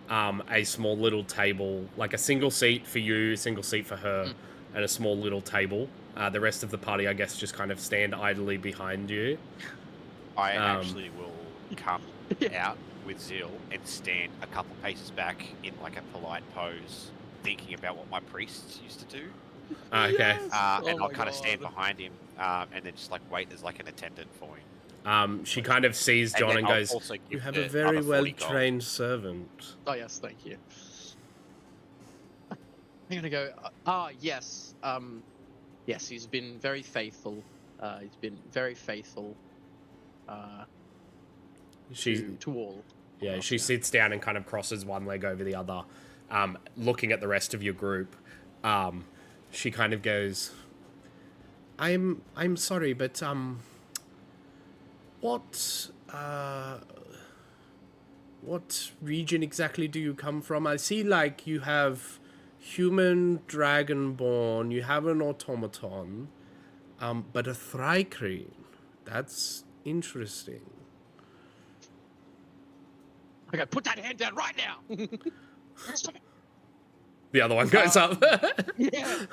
a small little table, like a single seat for you, a single seat for her, and a small little table. The rest of the party, I guess, just kind of stand idly behind you. I actually will come out with Zil and stand a couple paces back in like a polite pose, thinking about what my priests used to do. Okay. And I'll kind of stand behind him and then just like wait as like an attendant for him. She kind of sees John and I'll goes, also "You give have the a very other 40 gold." well-trained servant." Oh yes, thank you. I'm gonna go. Yes. Yes, he's been very faithful. He's been very faithful. To all. Yeah, she sits down and kind of crosses one leg over the other, looking at the rest of your group. She kind of goes, I'm sorry, but what region exactly do you come from? I see like you have human dragonborn, you have an automaton, but a thrycreen. That's interesting. Okay, put that hand down right now. Stop it. The other one goes up. Yeah.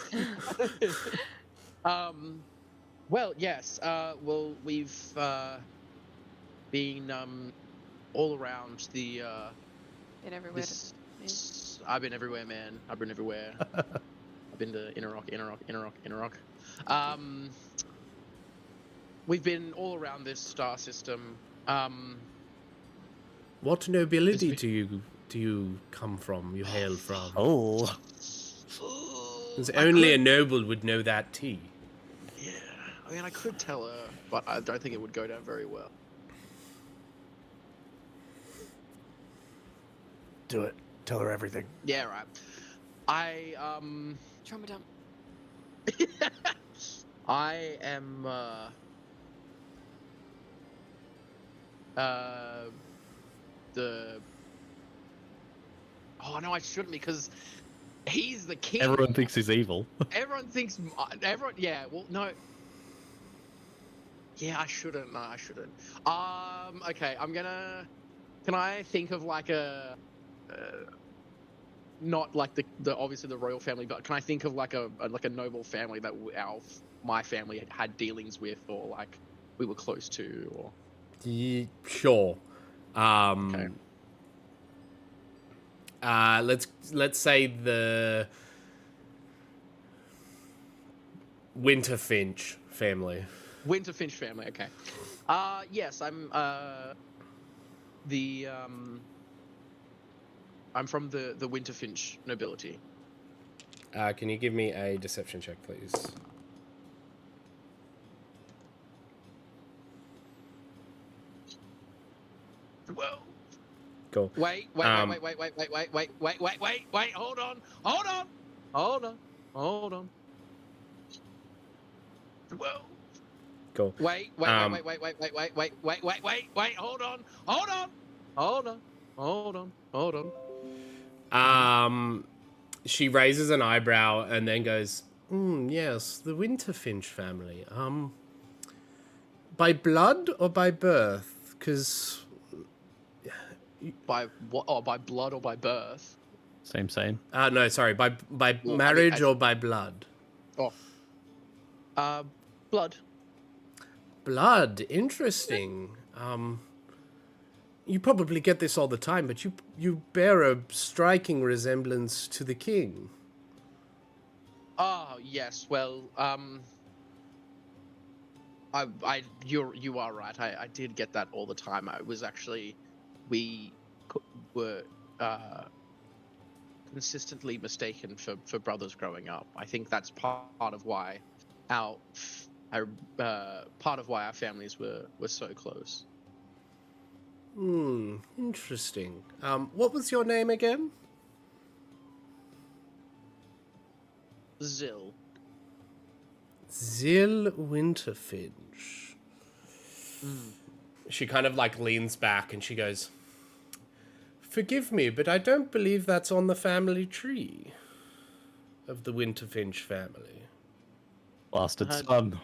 Well, yes. Well, we've been all around the. Been everywhere. I've been everywhere, man. I've been everywhere. I've been to Inner Rock. We've been all around this star system. What nobility do you come from? You hail from? Oh, Because only a noble would know that tea. Yeah, I mean, I could tell her, but I don't think it would go down very well. Do it. Tell her everything. Yeah, right. I Trauma dump. I am the. Oh no, I shouldn't because he's the king. everyone thinks he's evil. Everyone thinks. Everyone. Yeah. Well, no. Yeah, I shouldn't. No, I shouldn't. Okay, I'm gonna. Can I think of like a. Not like the obviously the royal family, but can I think of like a noble family that my family had dealings with, or like we were close to, or. Sure. Okay. Let's say the Winterfinch family. Winterfinch family. Okay. Yes, I'm I'm from the Winterfinch nobility. Can you give me a deception check, please? Whoa. Cool. Wait, hold on. Whoa. Cool. Wait, hold on. She raises an eyebrow and then goes, yes, the Winterfinch family. By blood or by birth? Because... By what? Oh, by blood or by birth? Same. No, sorry. By marriage or by blood? Oh. Blood. Blood. Interesting. You probably get this all the time, but you bear a striking resemblance to the king. Oh, yes. Well, you are right. I did get that all the time. I was actually, we were consistently mistaken for brothers growing up. I think that's part of why our families were so close. Interesting. What was your name again? Zill. Zill Winterfinch. She kind of like leans back and she goes, forgive me, but I don't believe that's on the family tree of the Winterfinch family. Bastard son.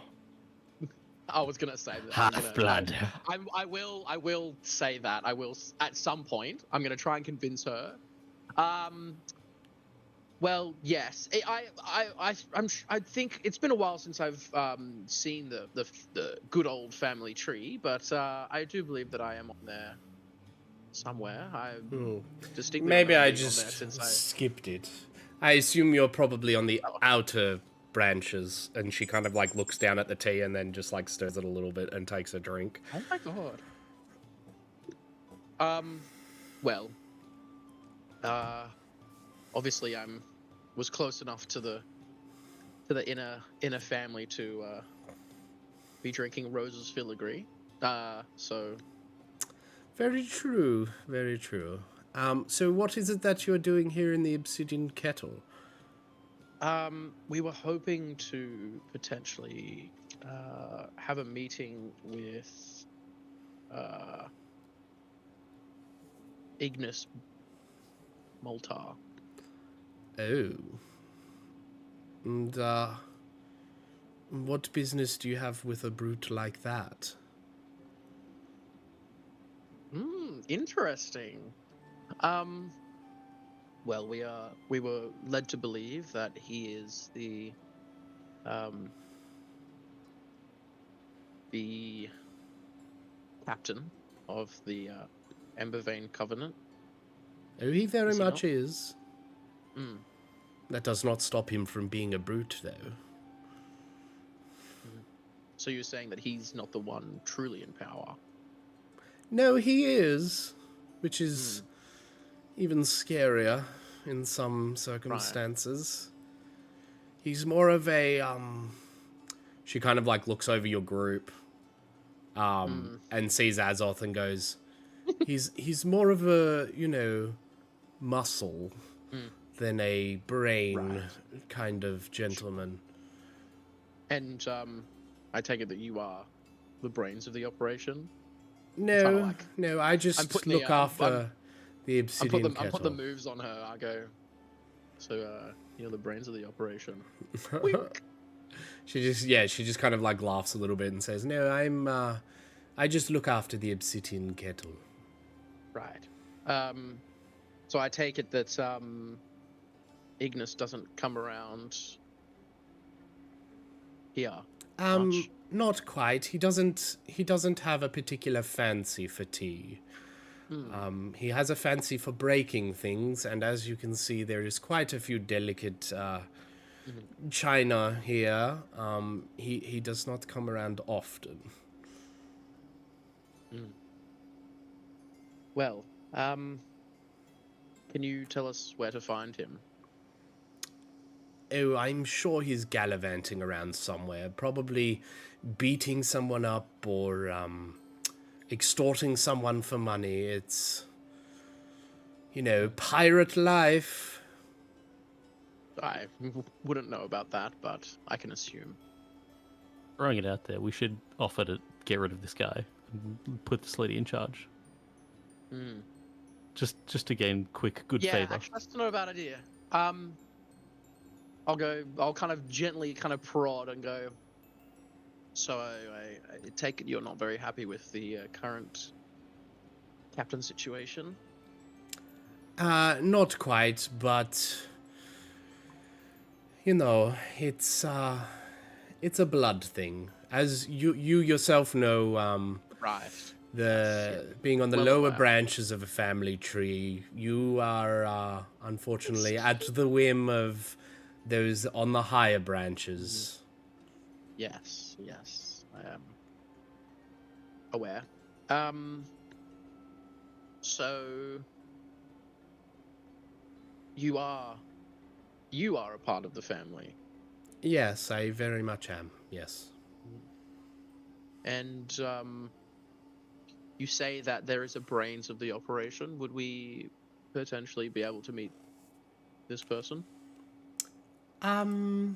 I was gonna say that. Half-blood. I will say that. I will at some point. I'm gonna try and convince her. Well, yes. I think it's been a while since I've seen the good old family tree, but I do believe that I am on there somewhere. I distinctly maybe remember I being on there just since skipped it. I assume you're probably on the outer branches, and she kind of like looks down at the tea and then just like stirs it a little bit and takes a drink. Oh my god. Well, obviously was close enough to the inner family to be drinking Rose's filigree. So Very true, very true. So what is it that you're doing here in the Obsidian Kettle? We were hoping to potentially have a meeting with Ignis Moltar. Oh. And, what business do you have with a brute like that? Interesting. Well, we were led to believe that he is the captain of the Embervein Covenant. Oh, he very Is he much not? is. That does not stop him from being a brute, though. So you're saying that he's not the one truly in power? No, he is, which is even scarier in some circumstances. He's more of a she kind of like looks over your group and sees Azoth and goes, he's more of a, you know, muscle than a brain kind of gentleman. And I take it that you are the brains of the operation? No, no, I just look after the obsidian kettle. I put the moves on her. I go, so you're the brains of the operation. She just kind of like laughs a little bit and says, "No, I just look after the obsidian kettle." Right. So I take it that Ignis doesn't come around here. Much. Not quite. He doesn't have a particular fancy for tea. He has a fancy for breaking things, and as you can see, there is quite a few delicate china here. He does not come around often. Well, can you tell us where to find him? Oh, I'm sure he's gallivanting around somewhere, probably beating someone up or extorting someone for money. It's, you know, pirate life. I wouldn't know about that, but I can assume. Throwing it out there, we should offer to get rid of this guy and put this lady in charge. Just to gain quick good favor. Yeah, actually, that's not a bad idea. I'll kind of gently kind of prod and go, so I take it you're not very happy with the current captain situation? Not quite, but you know, it's a blood thing. As you yourself know, being on the lower branches of a family tree, you are unfortunately at the whim of those on the higher branches. Yes, I am aware. So you are a part of the family. Yes, I very much am. Yes. And you say that there is a brains of the operation. Would we potentially be able to meet this person? I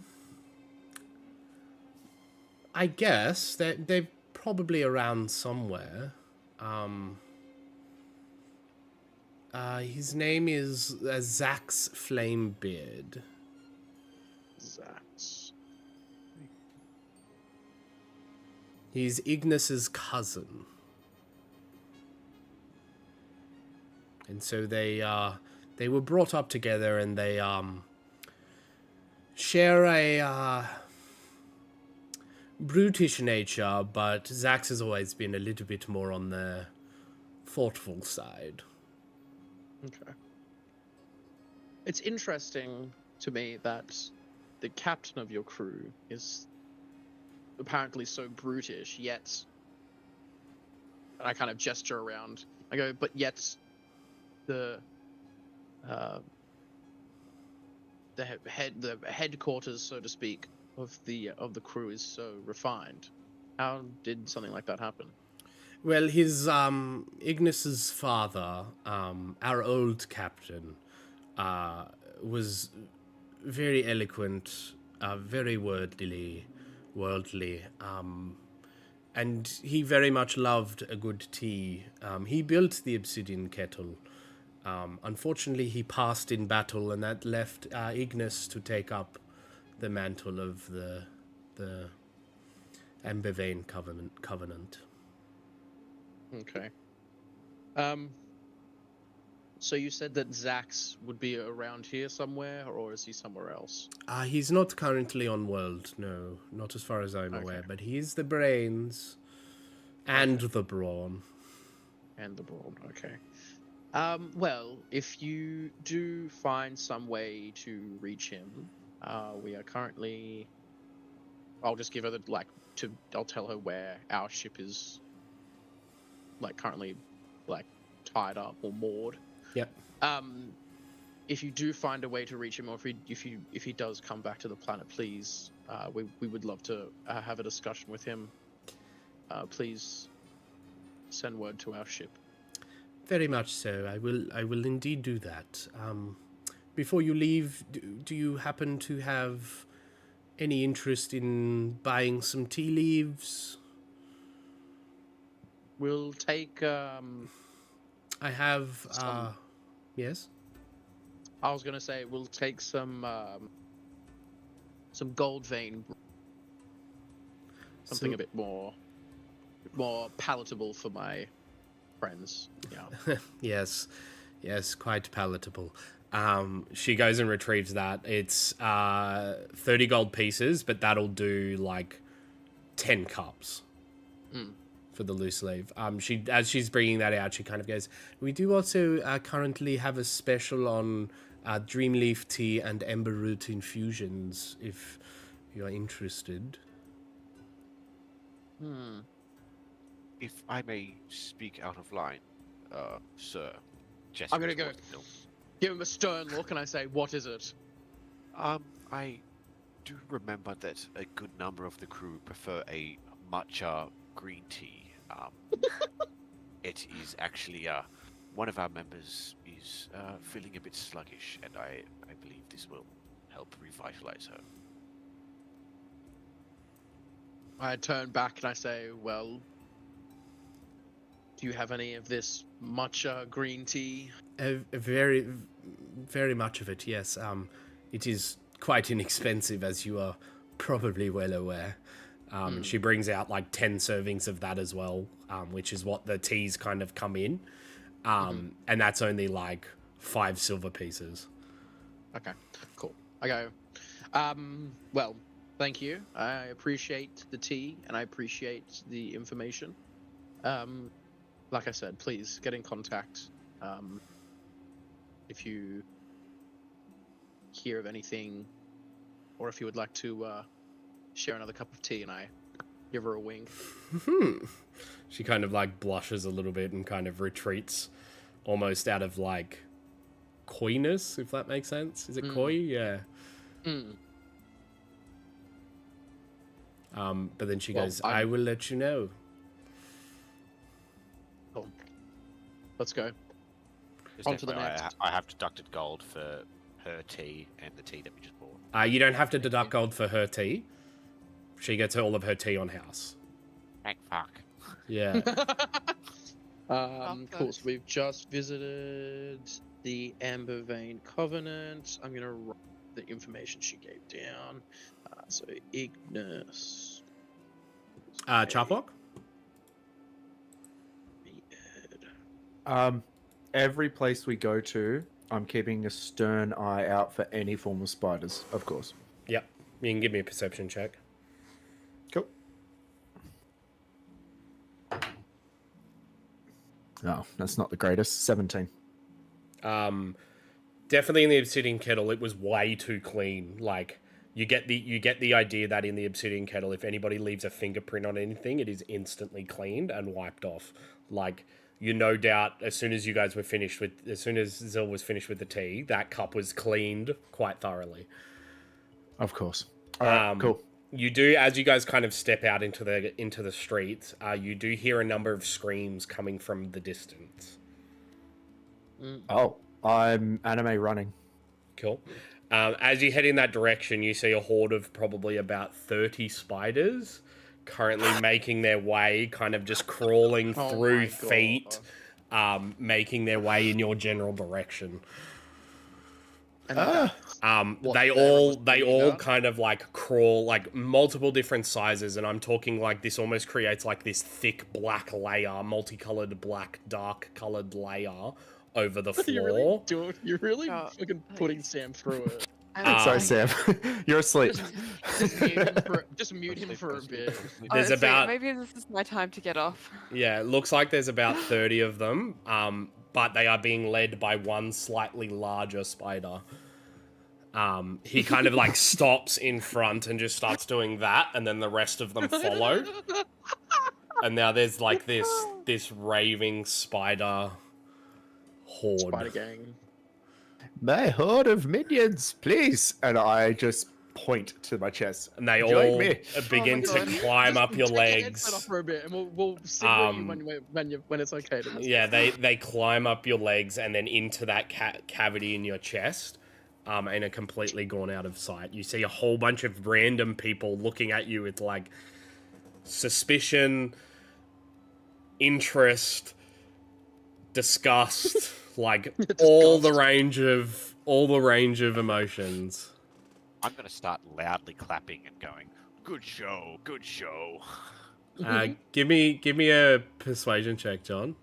guess they're probably around somewhere. His name is Zax Flamebeard. Zax. He's Ignis's cousin. And so they were brought up together, and they share a brutish nature, but Zax has always been a little bit more on the thoughtful side. Okay. It's interesting to me that the captain of your crew is apparently so brutish, yet... And I kind of gesture around. I go, but yet the headquarters, so to speak, of the crew is so refined. How did something like that happen? Well, his Ignis's father, our old captain, was very eloquent, very worldly, and he very much loved a good tea. He built the obsidian kettle. Unfortunately, he passed in battle, and that left Ignis to take up the mantle of the Ambervein Covenant. Okay. So you said that Zax would be around here somewhere, or is he somewhere else? He's not currently on world, no. Not as far as I'm aware, but he's the brains and the brawn. And the brawn, okay. Well, if you do find some way to reach him, we are currently. I'll just give her the I'll tell her where our ship is, currently, tied up or moored. Yep. If you do find a way to reach him, or if he does come back to the planet, please, we would love to have a discussion with him. Please send word to our ship. Very much so. I will indeed do that. Before you leave, do you happen to have any interest in buying some tea leaves? We'll take. I have. Yes. I was gonna say we'll take some gold vein. Something a bit more palatable for my friends. Yeah. Yes, quite palatable. She goes and retrieves that. It's 30 gold pieces, but that'll do 10 cups for the loose leaf. As she's bringing that out, she kind of goes, we do also currently have a special on Dreamleaf tea and Ember Root infusions, if you are interested. If I may speak out of line, sir. I'm gonna go give him a stern look, and I say, "What is it?" I do remember that a good number of the crew prefer a matcha green tea. It is actually one of our members is feeling a bit sluggish, and I believe this will help revitalize her. I turn back and I say, well, do you have any of this matcha green tea? Very, very much of it, yes. It is quite inexpensive, as you are probably well aware. And she brings out 10 servings of that as well, which is what the teas kind of come in. And that's only 5 silver pieces. Okay, cool. I go, well, thank you. I appreciate the tea and I appreciate the information. Like I said, please get in contact if you hear of anything, or if you would like to share another cup of tea, and I give her a wink. She kind of blushes a little bit and kind of retreats almost out of coyness, if that makes sense. Is it coy? Yeah. But then she goes, I will let you know. Cool. Let's go. On to the next. I have deducted gold for her tea and the tea that we just bought. You don't have to deduct gold for her tea. She gets all of her tea on house. Thank fuck. Yeah. Cool. So we've just visited the Amber Vein Covenant. I'm gonna write the information she gave down. So Ignis. Charplock? Every place we go to, I'm keeping a stern eye out for any form of spiders, of course. Yep. You can give me a perception check. Cool. Oh, that's not the greatest. 17. Definitely in the Obsidian Kettle, it was way too clean. You get the idea that in the Obsidian Kettle, if anybody leaves a fingerprint on anything, it is instantly cleaned and wiped off. You no doubt, as soon as Zil was finished with the tea, that cup was cleaned quite thoroughly. Of course. All right, cool. You do, as you guys kind of step out into the streets, you do hear a number of screams coming from the distance. Oh, I'm anime running. Cool. As you head in that direction, you see a horde of probably about 30 spiders currently making their way, kind of just crawling through feet, making their way in your general direction. They all kind of crawl, multiple different sizes, and I'm talking this almost creates this thick black layer, multicolored black, dark colored layer over the floor. You're really fucking putting Sam through it. Sorry, Sam. You're asleep. Just mute him for a bit. Maybe this is my time to get off. Yeah, it looks like there's about 30 of them. but they are being led by one slightly larger spider. He kind of like stops in front and just starts doing that, and then the rest of them follow. And now there's like this raving spider horde. Spider gang. My horde of minions, please! And I just point to my chest. And they Join all me. begin Oh my to God. climb up your Take your headset off legs. for a bit, and we'll signal you when it's okay to. Yeah, they climb up your legs and then into that cavity in your chest, and are completely gone out of sight. You see a whole bunch of random people looking at you with like suspicion, interest, disgust, like all the range of emotions. I'm going to start loudly clapping and going, "Good show, good show." Give me a persuasion check, John.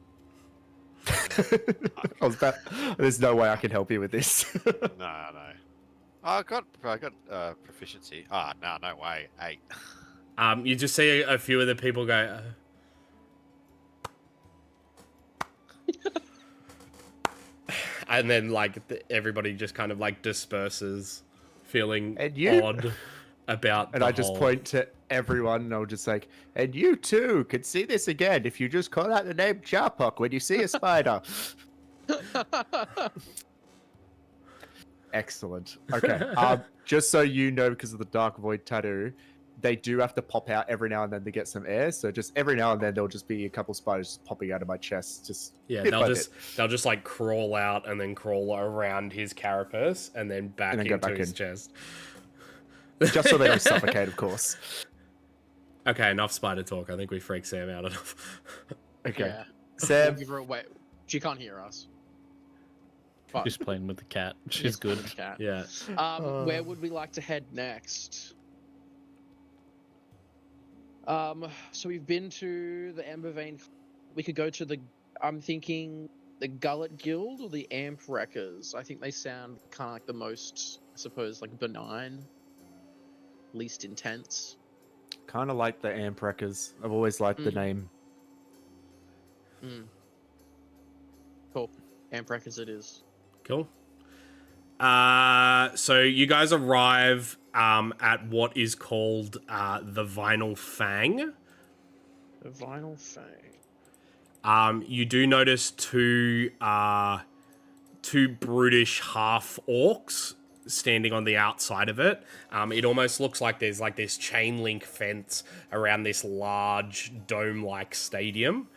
There's no way I can help you with this. No. I got proficiency. No way. 8. You just see a few of the people go. And then, like, everybody just kind of, like, disperses, feeling odd about And I just point to everyone, and I'll just like, and you too could see this again if you just call out the name Charpok when you see a spider. Excellent. Okay. Just so you know, because of the Dark Void tattoo, they do have to pop out every now and then to get some air. So just every now and then there'll just be a couple spiders just popping out of my chest. Just they'll just like crawl out and then crawl around his carapace and then back into his chest. Just so they don't suffocate, of course. Okay, enough spider talk. I think we freaked Sam out enough. Okay. Yeah. Sam, We'll give her away. She can't hear us. But She's playing with the cat. She's good. cat. Yeah. Where would we like to head next? So we've been to the Amber Vein. We could go to I'm thinking the Gullet Guild or the Amp Wreckers. I think they sound kind of like the most, I suppose, like benign, least intense. kind of like the Amp Wreckers. I've always liked the name. Cool. Amp Wreckers it is. Cool. So you guys arrive at what is called the Vinyl Fang. The Vinyl Fang. You do notice two brutish half orcs standing on the outside of it. It almost looks like there's like this chain link fence around this large dome-like stadium.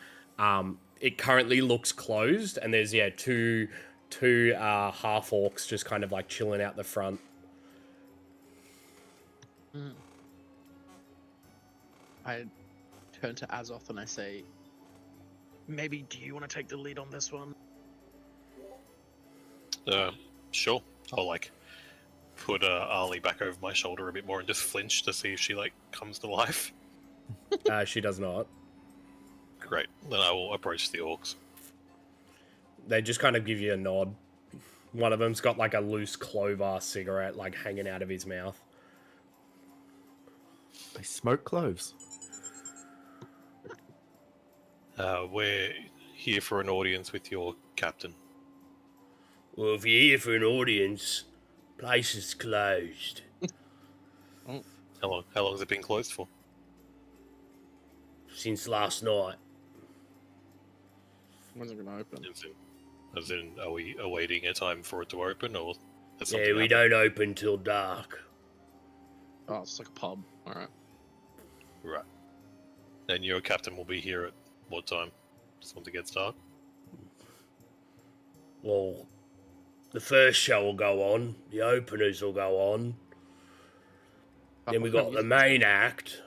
It currently looks closed, and there's two half orcs just kind of like chilling out the front. I turn to Azoth and I say, maybe do you want to take the lead on this one? Sure. I'll like put Arlie back over my shoulder a bit more and just flinch to see if she like comes to life. She does not. Great. Then I will approach the orcs. They just kind of give you a nod. One of them's got like a loose clover cigarette like hanging out of his mouth. They smoke cloves. We're here for an audience with your captain. Well, if you're here for an audience, place is closed. How long has it been closed for? Since last night. When's it gonna open? As in, are we awaiting a time for it to open, or has Yeah, something we happened? don't open till dark. Oh, it's like a pub. Alright. Right. And your captain will be here at what time? Just once it gets dark? Well, the first show will go on, the openers will go on, then we got the main act,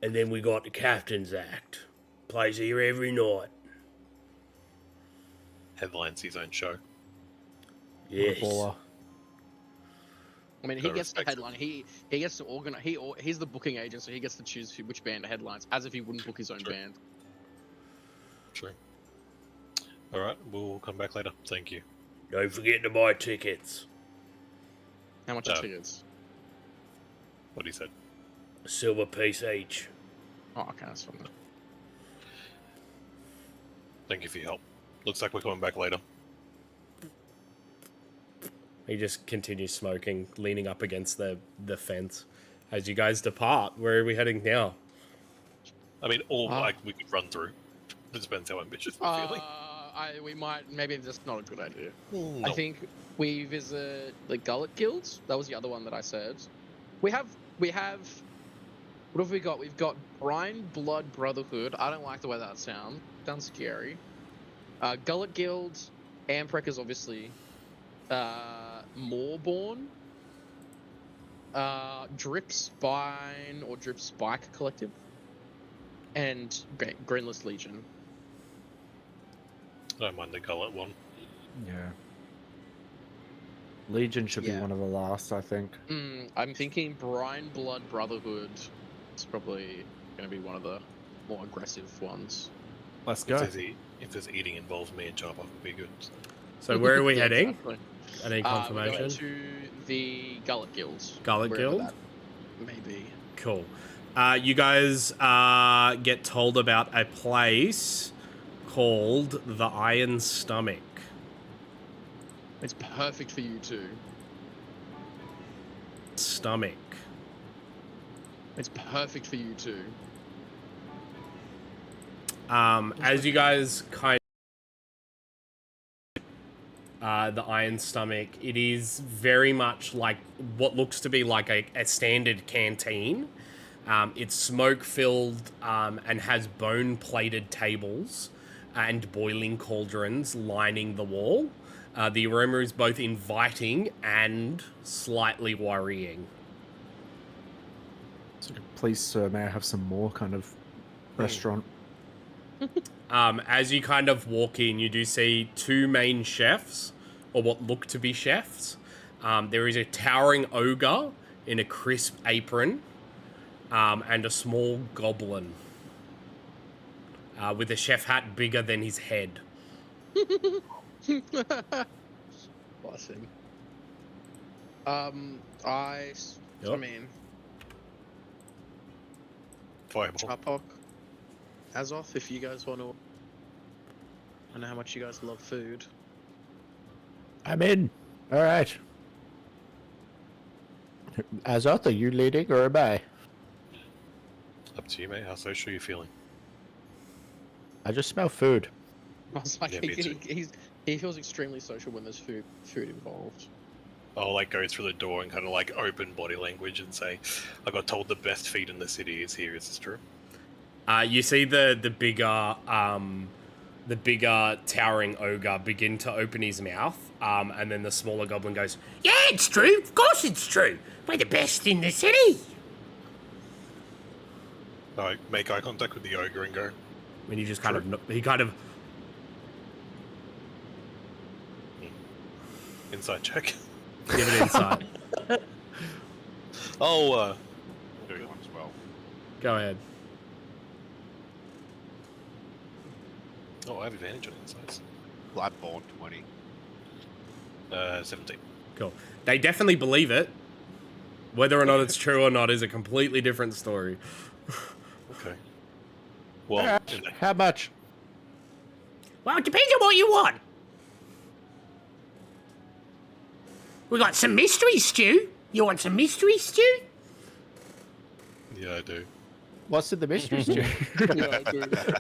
and then we got the captain's act. Plays here every night. Headlines his own show. Yes. Baller. I mean, he Gotta gets the respect headline. He gets to organize. He's the booking agent, so he gets to choose which band headlines, as if he wouldn't book his own True. band. True. Alright, we'll come back later. Thank you. Don't forget to buy tickets. How much No. are tickets? What he said. A silver piece each. Oh, okay, that's fine. Thank you for your help. Looks like we're coming back later. He just continues smoking, leaning up against the fence. As you guys depart, where are we heading now? I mean, we could run through. It depends how ambitious we're feeling. We might. Maybe that's not a good idea. No. I think we visit the Gullet Guilds. That was the other one that I said. We have. What have we got? We've got Brine Blood Brotherhood. I don't like the way that sounds. Sounds scary. Gullet Guild. Ampreckers, obviously. Moorborn. Drip Spine or Drip Spike Collective. And Greenless Legion. I don't mind the gullet one. Yeah. Legion should be Yeah. one of the last, I think. I'm thinking Brine Blood Brotherhood is probably going to be one of the more aggressive ones. Let's go. If there's eating involved, me and Chop Off would be good. So where are we Yeah, heading? exactly. Any We're confirmation? going to the Gullet Guilds. Gullet wherever Guild? that may be. Cool. You guys get told about a place called the Iron Stomach. It's perfect for you too. Stomach. It's perfect for you too. As you guys the Iron Stomach, it is very much like what looks to be like a standard canteen. It's smoke-filled and has bone-plated tables and boiling cauldrons lining the wall. The aroma is both inviting and slightly worrying. So, please, sir, may I have some more kind of restaurant? As you kind of walk in, you do see two main chefs, or what look to be chefs. There is a towering ogre in a crisp apron, and a small goblin with a chef hat bigger than his head. Bless him. I Yup. mean, Fireball. Chapok, Azoth, if you guys want to. I know how much you guys love food. I'm in. All right. Azoth, are you leading or am I? Up to you, mate. How social are you feeling? I just smell food. I was like, Yeah, me too. he feels extremely social when there's food involved. I'll like go through the door and kind of like open body language and say, I got told the best feed in the city is here. Is this true? You see the bigger towering ogre begin to open his mouth, and then the smaller goblin goes, "Yeah, it's true. Of course it's true. We're the best in the city." I make eye contact with the ogre and go, And he just True. kind of inside check. give it insight. Oh, Doing one as well. Go ahead. I have advantage on insights. Bloodborne 20. 17. Cool. They definitely believe it. Whether or not it's true or not is a completely different story. Okay. Well, in that- How much? Well, it depends on what you want. We got some mystery stew. You want some mystery stew? yeah, I do. What's in the mystery stew?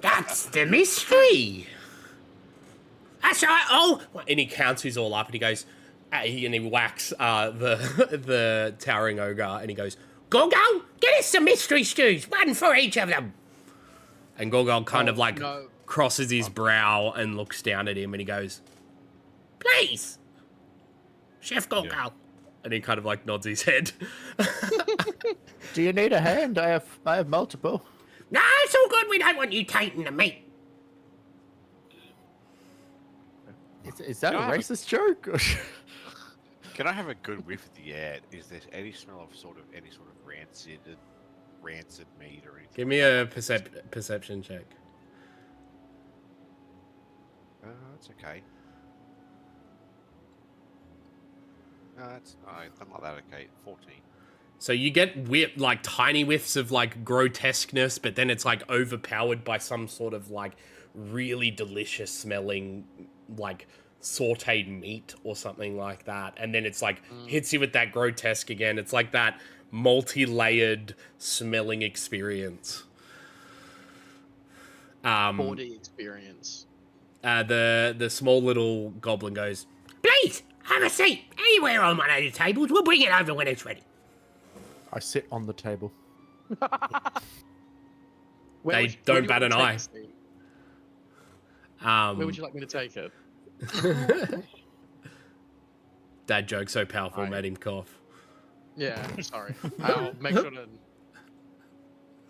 That's the mystery. That's right. Oh, and he counts his all up, and he goes, and he whacks the towering ogre, and he goes, "Gorgo, get us some mystery stews, one for each of them." And Gorgo kind of like No. crosses his brow and looks down at him, and he goes, "Please, Chef Gorgo." Yeah. And he kind of like nods his head. Do you need a hand? I have multiple. No, it's all good. We don't want you tainting the meat. Is that a No, I have a- racist joke? Can I have a good whiff of the air? Is there any smell of any sort of rancid meat or anything? Give me a perception check. That's okay. No, I'm not that okay. 14. So you get like tiny whiffs of like grotesqueness, but then it's like overpowered by some sort of like really delicious smelling like sauteed meat or something like that. And then it's like hits you with that grotesque again. It's like that multi-layered smelling experience. 4D experience. The small little goblin goes, "Please, have a seat. Anywhere on one of the tables. We'll bring it over when it's ready." I sit on the table. Where They would you- don't where do you bat want an me to eye. take this thing? Where would you like me to take it? Dad joke so powerful Right. made him cough. Yeah, sorry. I'll make sure to.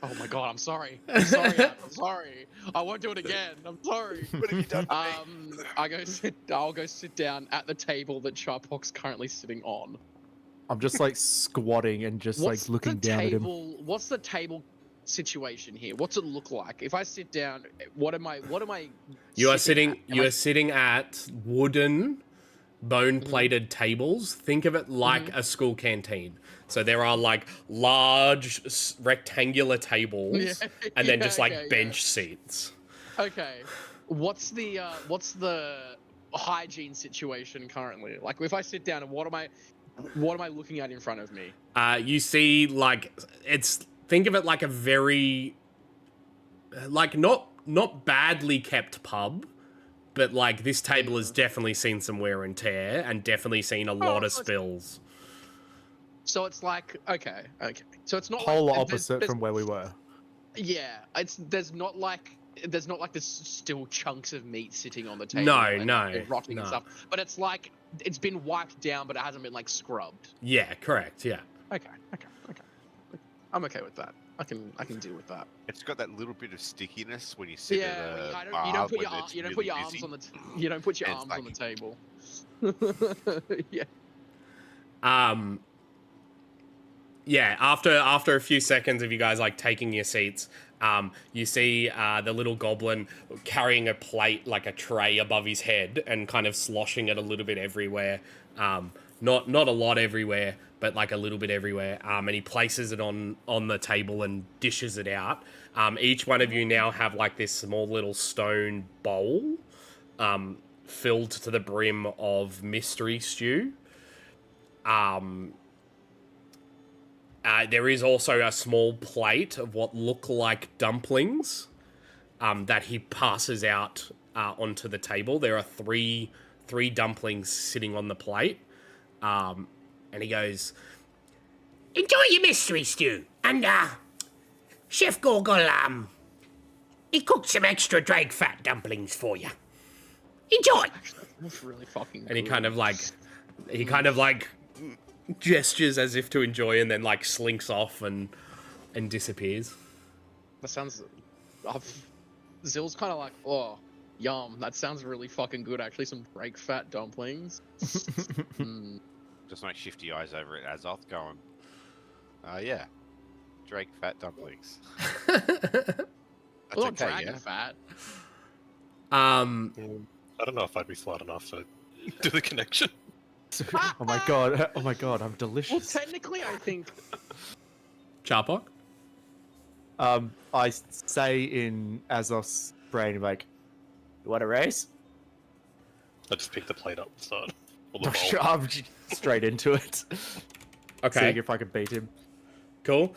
Oh my god, I'm sorry. I'm sorry. Adam, I'm sorry. I won't do it again. I'm sorry. What have you done? I'll go sit down at the table that Sharpok's currently sitting on. I'm just like squatting and just like looking down at him. What's the table situation here? What's it look like? If I sit down, what am I? You are sitting sitting. at? You Am I- are sitting at wooden, bone-plated tables. Think of it like a school canteen. So there are like large rectangular tables, Yeah, and then yeah, just like okay, yeah. bench seats. Okay. What's the hygiene situation currently? Like, if I sit down, and what am I looking at in front of me? You see, like think of it like a very, like not badly kept pub, but like this table has definitely seen some wear and tear, and definitely seen a lot of so it's- spills. So it's like, okay. So it's not Polar like, opposite from where we were. Yeah, there's not like this still chunks of meat sitting on the table. No, and no, they're rotting no. and stuff. But it's like it's been wiped down, but it hasn't been like scrubbed. Yeah, correct. Yeah. Okay. I'm okay with that. I can deal with that. It's got that little bit of stickiness when you sit Yeah, at a you bar don't put when your it's you don't really put your arms busy. on the you don't put your And it's arms on like- the table. Yeah. Yeah, after a few seconds of you guys like taking your seats, you see the little goblin carrying a plate, like a tray above his head, and kind of sloshing it a little bit everywhere. Not a lot everywhere, but like a little bit everywhere. And he places it on the table and dishes it out. Each one of you now have like this small little stone bowl, filled to the brim of mystery stew. There is also a small plate of what look like dumplings that he passes out onto the table. There are three dumplings sitting on the plate. And he goes, "Enjoy your mystery stew. And Chef Gorgle, he cooked some extra drake fat dumplings for you. Enjoy." That's really fucking. And he good. kind of like gestures as if to enjoy, and then like slinks off and disappears. That sounds. Zill's kind of like, oh, yum. That sounds really fucking good. Actually, some break fat dumplings. Just like shifty eyes over at Azoth going, yeah, Drake fat dumplings. That's Well, not okay, dragon yeah? fat. I don't know if I'd be smart enough to do the connection. Oh my god, I'm Well, delicious. technically, I think. Charpok? I say in Azos' brain, like, "You want a race?" I just picked the plate up and started. Or the Oh, bowl. sure, I'm straight into it. Okay. Seeing if I can beat him. Cool.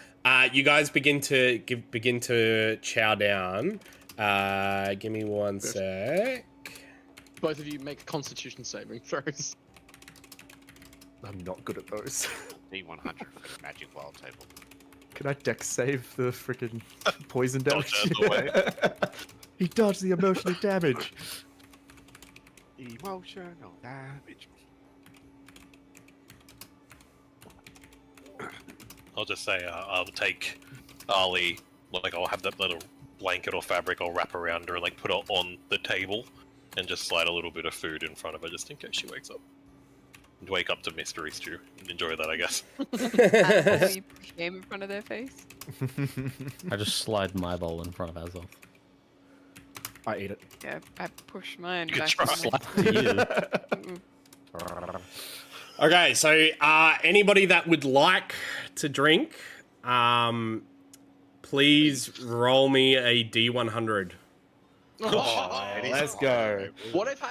You guys begin to chow down. Give me one sec. Both of you make Constitution saving throws. I'm not good at those. D100 for the Magic Wild Table. Can I dex save the freaking poison Dodge damage? out the way. He dodged the emotional damage. Emotional damage. I'll just say I'll take Ali, like I'll have that little blanket or fabric I'll wrap around her and like put her on the table and just slide a little bit of food in front of her just in case she wakes up. And wake up to mystery stew. Enjoy that, I guess. So you push game in front of their face. I just slide my bowl in front of Azoth. I eat it. Yeah, I push mine You could back. try. in my- Slide to you. Mm. Okay, so anybody that would like to drink, please roll me a D100. Let's go. What if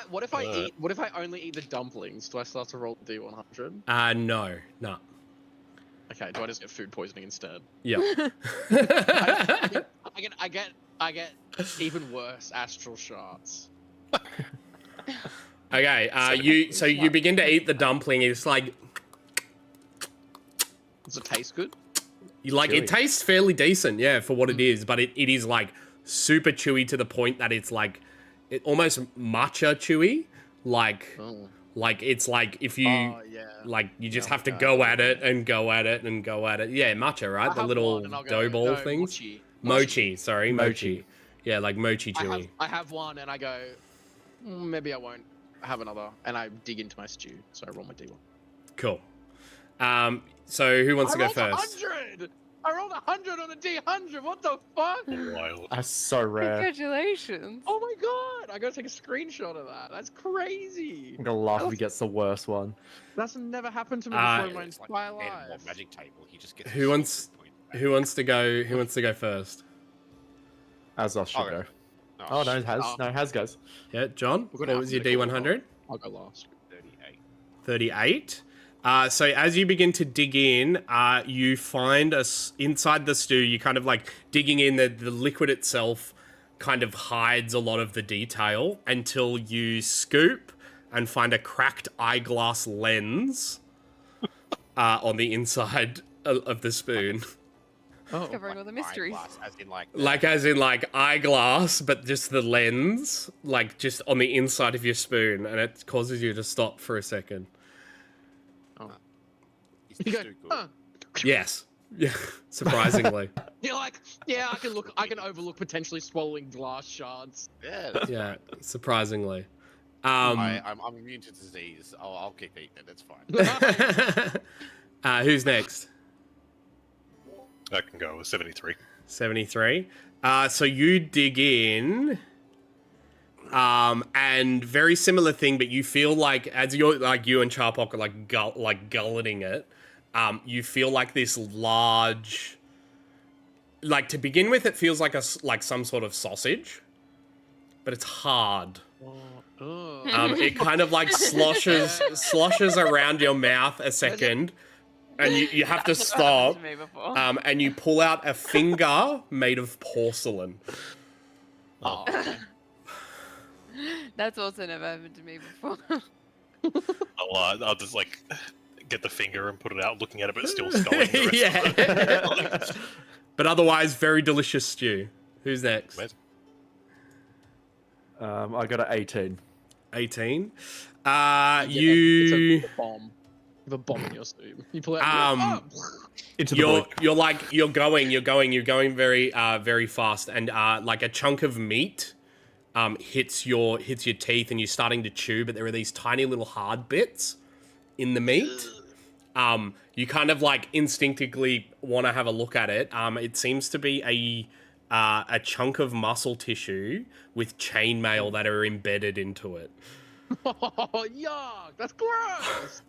I only eat the dumplings? Do I start to roll D100? No. Okay, do I just get food poisoning instead? Yep. I get even worse astral shards. Okay, you begin to eat the dumpling. It's like Does it taste good? it tastes fairly decent, yeah, for what it is, but it is like super chewy to the point that it's like almost matcha chewy, like it's like if you like you just have to go at it and go at it and go at it. Yeah, matcha, right? The little dough ball things. Mochi. Yeah, like mochi chewy. I have one and I go, maybe I won't have another, and I dig into my stew, so I roll my D1. Cool. So who wants to go first? 100! I rolled 100 on a D100. What the fuck? Wild. That's so rare. Congratulations. Oh my god! I gotta take a screenshot of that. That's crazy. I'm gonna laugh if he gets the worst one. That's never happened to me before in my It's like entire Animal life. magic table. He just gets Who wants to go? Who wants to go first? Azos should Okay. go. Oh no, Has goes. Yeah, John. We're What gonna was your have to go D100? I'll go last. 38. 38. So as you begin to dig in, you find inside the stew. You kind of like digging in. The liquid itself kind of hides a lot of the detail until you scoop and find a cracked eyeglass lens on the inside of the spoon. Covering all the mysteries. Eyeglass, As in eyeglass, but just the lens, like just on the inside of your spoon, and it causes you to stop for a second. Is You this go, too good? huh. Yes. Yeah. Surprisingly. You're like, yeah, I can overlook potentially swallowing glass shards. Yeah, that's Yeah. fine. Surprisingly. I'm immune to disease. I'll keep eating it. It's fine. Who's next? I can go with 73. 73. So you dig in, and very similar thing, but you feel like as you're like you and Charpok are gulleting it, you feel like this large. Like to begin with, it feels like some sort of sausage, but it's hard. It kind of like sloshes around your mouth a second. And you have to stop, and you pull out a finger made of porcelain. Oh, That's also never happened to me before. I'll just like get the finger and put it out, looking at it, but still sculling the rest Yeah. of it. But otherwise, very delicious stew. Who's next? Amazing. I got an 18. 18. It's a bomb. You have a bomb in your stew. You pull out. Into the void. You're going very very fast, and like a chunk of meat hits your teeth, and you're starting to chew, but there are these tiny little hard bits in the meat. You kind of like instinctively want to have a look at it. It seems to be a chunk of muscle tissue with chainmail that are embedded into it. Oh, yuck! That's gross.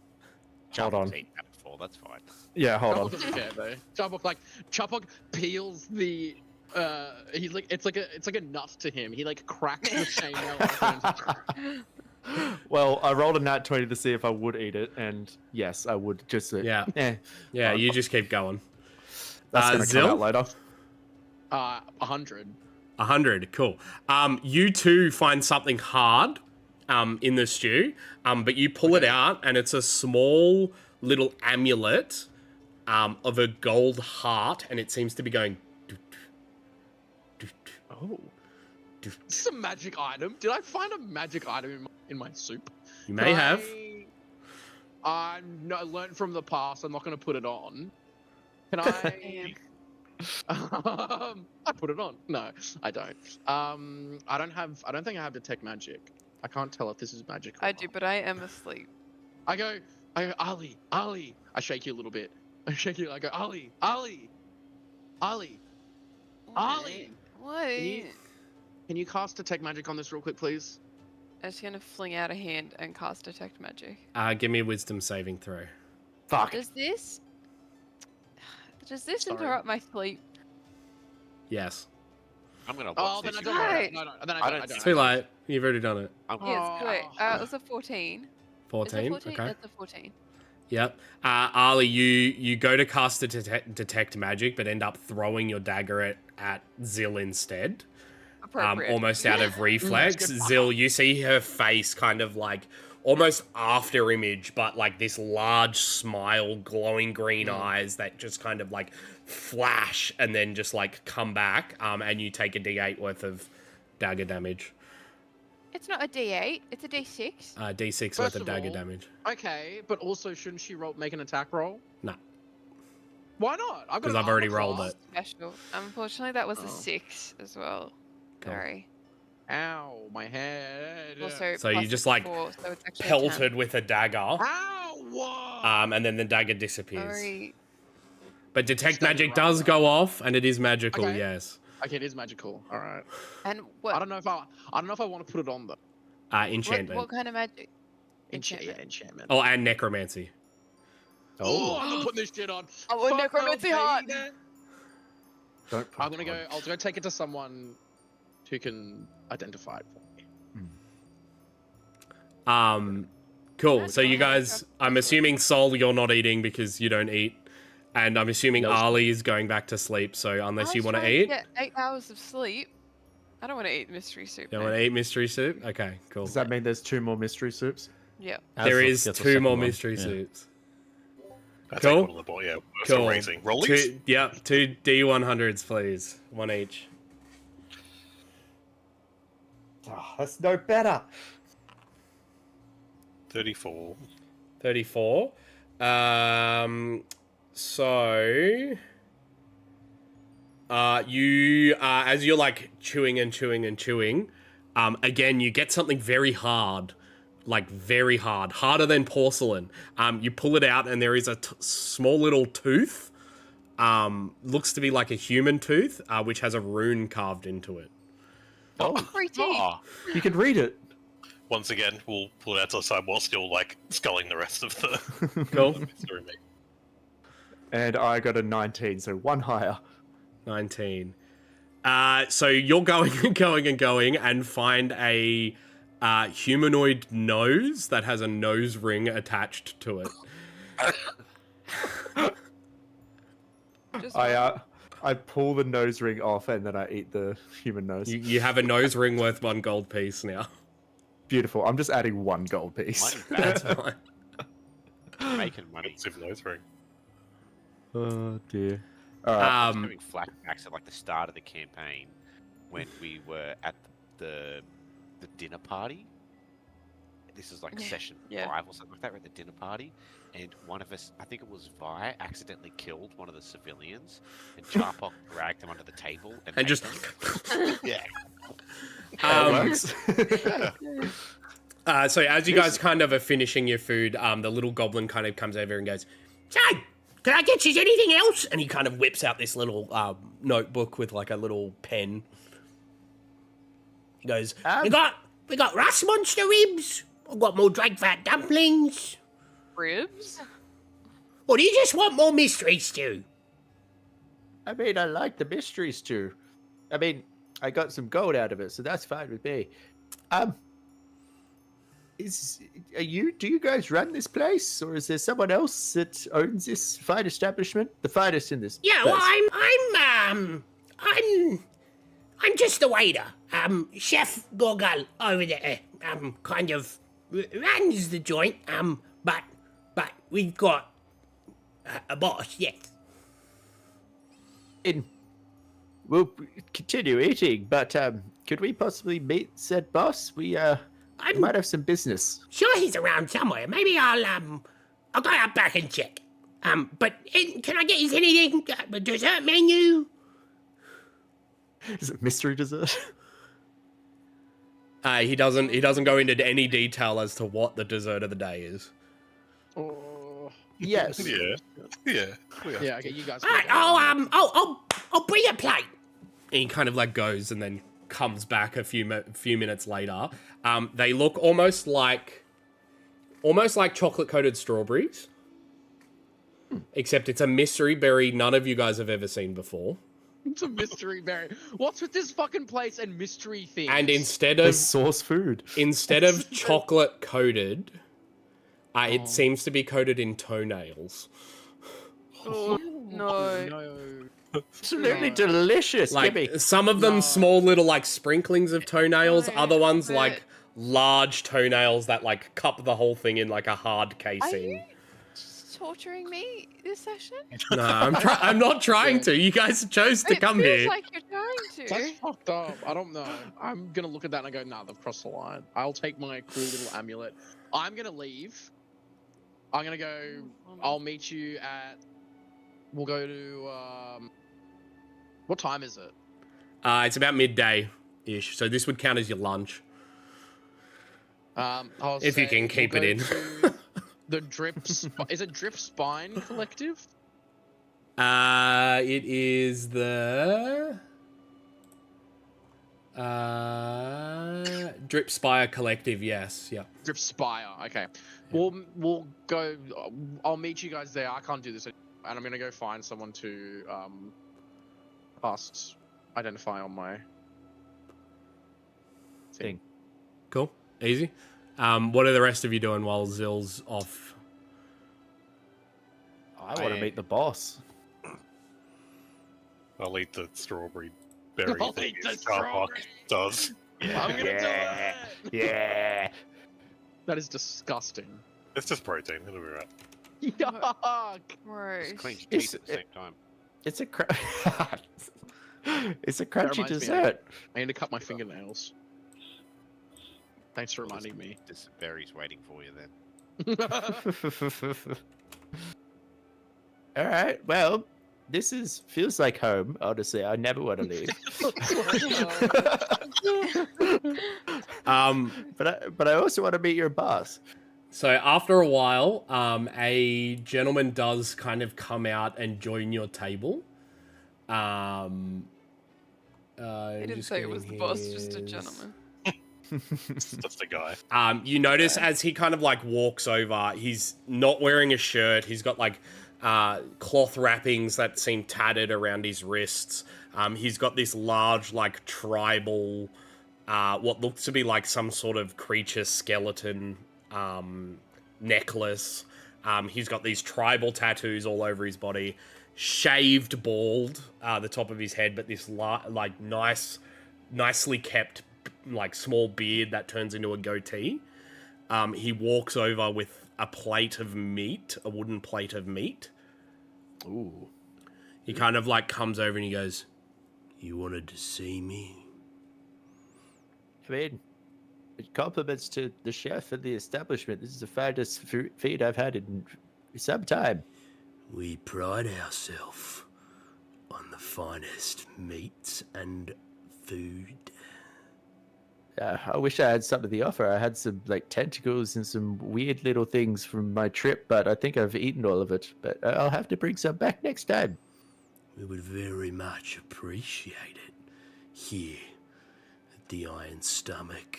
Hold on. eaten that before. That's fine. Yeah, hold Chapok on. doesn't care though. Chapok peels the. He's like it's like a nut to him. He like cracks the chainmail. Well, I rolled a nat 20 to see if I would eat it, and yes, I would. Just Yeah. Eh, Yeah, you just keep going. that's gonna Zil? come out later. 100. 100, cool. You two find something hard in the stew, but you pull it out, and it's a small little amulet of a gold heart, and it seems to be going. Oh. This is a magic item. Did I find a magic item in my soup? You may have. I learned from the past. I'm not going to put it on. Can I? I put it on. No, I don't. I don't think I have detect magic. I can't tell if this is magic. Or I do, but I am asleep. I go, Ali. I shake you a little bit. I shake you. I go, Ali. What? Can you cast detect magic on this real quick, please? I'm just gonna fling out a hand and cast Detect Magic. Give me a wisdom saving throw. Fuck. Does this Sorry. interrupt my sleep? Yes. I'm gonna watch Oh, then this. I don't. Right. No, then I I don't don't. Too late. You've already done it. I'm Yeah, it's great. Oh. It was a 14. Is it 14. 14? Okay. It's a 14. Yep. Ali, you go to cast a detect magic, but end up throwing your dagger at Zill instead. Appropriate. Almost out of reflex. Zill, you see her face kind of like almost after image, but like this large smile, glowing green eyes that just kind of like flash and then just like come back. And you take a D8 worth of dagger damage. It's not a D8. It's a D6. D6 worth First of of dagger all- damage. Okay, but also shouldn't she make an attack roll? No. Why not? I've got Because an I've already armor rolled class. it. Special. Unfortunately, that was Oh. a 6 as well. Cool. Sorry. Ow, my head. Also, So you plus just, it's like, 4, so it's actually a 10. Pelted with a dagger. Ow! Whoa! And then the dagger disappears. Sorry. But detect Standing magic right does there. go off, and it is magical. Okay. Yes. Okay, it is magical. All right. And I what? don't know if I want to put it on though. Enchantment. What kind of magic? Enchantment. Oh, and necromancy. Oh, I'm not putting this shit on. I want Fuck no, necromancy heart. baby. Don't. I'm gonna go. I'll go take it to someone who can identify it for me. Cool. That's So you fine. guys, I'm assuming Sol, you're not eating because you don't eat, and I'm assuming No. Ali is going back to sleep. So unless you want to eat, Get 8 hours of sleep. I don't want to eat mystery soup. you no. want to eat mystery soup. Okay, cool. Does that mean there's 2 more mystery soups? Yep. There Astral is gets a 2 second more one. mystery Yeah. soups. I Cool. take one of the boy. Yeah, Cool. cool. Raising. Rollies. 2 D100s, please. 1 each. Oh, that's no better. 34. 34. So you as you're like chewing and chewing and chewing, again you get something very hard, like very hard, harder than porcelain. You pull it out and there is a small little tooth. Looks to be like a human tooth, which has a rune carved into it. Oh, Free tea. Oh, you can read it. Once again, we'll pull it out to the side while still like sculling the rest of the Cool. mystery meat. And I got a 19, so 1 higher. 19. So you're going and going and going and find a humanoid nose that has a nose ring attached to it. Just one. I pull the nose ring off and then I eat the human nose. You have a nose ring worth 1 gold piece now. Beautiful. I'm just adding 1 gold piece. money That's back. fine. Making money. Expensive nose ring. Oh dear. All right. Having flashbacks at like the start of the campaign when we were at the dinner party. This is like Yeah, session yeah. 5 or something like that. We're at the dinner party, and one of us, I think it was Vi, accidentally killed one of the civilians, and Charpok dragged him under the table and ate just them. Yeah. That works. So as you guys kind of are finishing your food, the little goblin kind of comes over and goes, "So, can I get you anything else?" And he kind of whips out this little notebook with like a little pen. He goes, we got rust monster ribs. I've got more drake fat dumplings. Ribs? Or do you just want more mystery stew? I mean, I like the mystery stew. I mean, I got some gold out of it, so that's fine with me. Do you guys run this place, or is there someone else that owns this fine establishment? The finest in this. Yeah, place. well, I'm just a waiter. Chef Gorgal over there, kind of runs the joint. But we've got a boss, yes. We'll continue eating, but could we possibly meet said boss? We might have some business. Sure, he's around somewhere. Maybe I'll go out back and check. But can I get you anything? A dessert menu? Is it mystery dessert? He doesn't go into any detail as to what the dessert of the day is. Oh. Yes. Yeah. Yeah. Yeah. Okay, you guys. All right, I'll bring a plate. And he kind of like goes and then comes back a few minutes later. They look almost like chocolate coated strawberries, except it's a mystery berry none of you guys have ever seen before. It's a mystery berry. What's with this fucking place and mystery things? And instead The of source food. chocolate coated, it seems to be coated in toenails. Oh, no. No. Absolutely No. delicious. Gimme. Like some of them No. small little like sprinklings of toenails, No, other ones but- like large toenails that like cup the whole thing in like a hard Are you casing. torturing me this session? No, I'm not trying to. You guys chose to It come feels here. like you're trying That's to. fucked up. I don't know. I'm gonna look at that and I go, nah, they've crossed the line. I'll take my cool little amulet. I'm gonna leave. I'm gonna go. I'll meet you at. We'll go to. What time is it? It's about midday-ish, so this would count as your lunch. I'll If you say can keep we'll it go in. to the is it Drip Spine Collective? It is the Drip Spire Collective. Yes, yeah. Drip Spire. Okay. We'll go. I'll meet you guys there. I can't do this, and I'm gonna go find someone to past identify on my thing. Cool, easy. What are the rest of you doing while Zill's off? I want to meet the boss. I'll eat the strawberry berry I'll thing eat the as Carpark strawberry. does. I'm gonna do it. Yeah. That is disgusting. It's just protein. It'll be right. Yuck. Gross. It's clean your It's- teeth at the same time. It's a it's a That crunchy reminds me, dessert. I need to cut my fingernails. Thanks for reminding me. This berry's waiting for you then. All right. Well, feels like home. Honestly, I never want to leave. But I also want to meet your boss. So after a while, a gentleman does kind of come out and join your table. He didn't say it was the boss, just a gentleman. It's just a guy. You notice as he kind of like walks over, he's not wearing a shirt. He's got like cloth wrappings that seem tattered around his wrists. He's got this large like tribal, what looks to be like some sort of creature skeleton necklace. He's got these tribal tattoos all over his body. Shaved bald, the top of his head, but this like nicely kept like small beard that turns into a goatee. He walks over with a plate of meat, a wooden plate of meat. Ooh. He kind of like comes over and he goes, "You wanted to see me?" I mean, compliments to the chef and the establishment. This is the finest feed I've had in some time. We pride ourselves on the finest meats and food. I wish I had something to offer. I had some like tentacles and some weird little things from my trip, but I think I've eaten all of it. But I'll have to bring some back next time. We would very much appreciate it here at the Iron Stomach.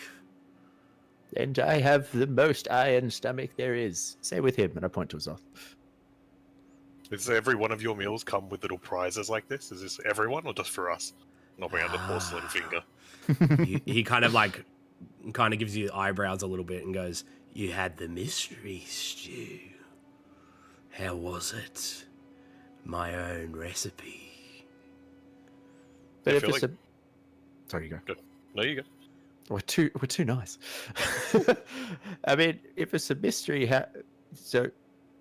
And I have the most iron stomach there is. Say with him, and I point to Zoth. Does every one of your meals come with little prizes like this? Is this everyone or just for us? Not bring out the porcelain finger. He kind of like, kind of gives you eyebrows a little bit and goes, "You had the mystery stew. How was it? My own recipe." But I if feel it's like- a... Sorry, you go. No, you go. We're too nice. I mean, if it's a mystery, so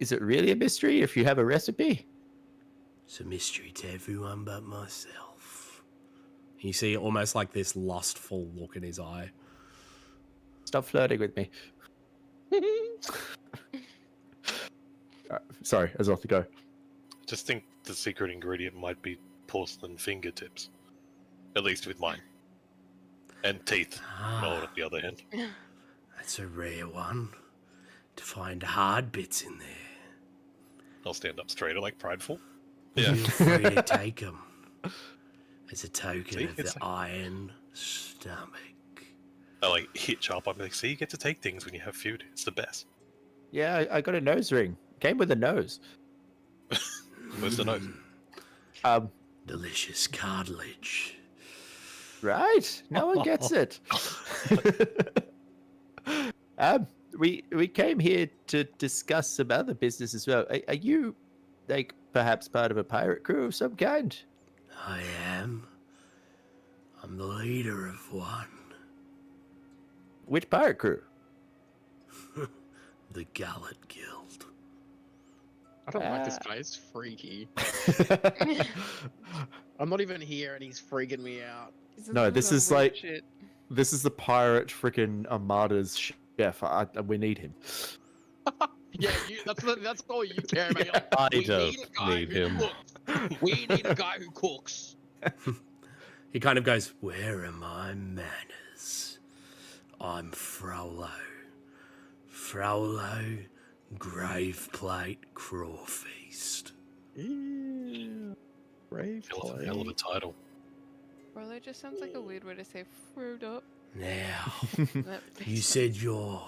is it really a mystery if you have a recipe? It's a mystery to everyone but myself. You see almost like this lustful look in his eye. Stop flirting with me. Sorry, Azoth, go. Just think the secret ingredient might be porcelain fingertips. At least with mine. And teeth. Well, at the other hand. That's a rare one. To find hard bits in there. I'll stand up straighter like prideful. Feel free to take them. As a token See, of the it's like- Iron stomach. I like hit Chop. I'm like, see, you get to take things when you have food. It's the best. Yeah, I got a nose ring. Came with a nose. Where's the nose? Delicious cartilage. Right? No one gets it. We came here to discuss some other business as well. Are you, like, perhaps part of a pirate crew of some kind? I am. I'm the leader of one. Which pirate crew? The Gullet Guild. I don't like this guy. It's freaky. I'm not even here, and he's freaking me out. No, this some is weird like- shit. This is the pirate freaking Armada's chef. We need him. Yeah, that's all you care about. You're like, I "We don't need a guy need who him." cooks. We need a guy who cooks. He kind of goes, where are my manners? I'm Frollo. Frollo, Graveplate Crawfeast. Brave Hell of a- hell of a title. Rollo just sounds like a weird way to say fruit up. Now, That you makes said you're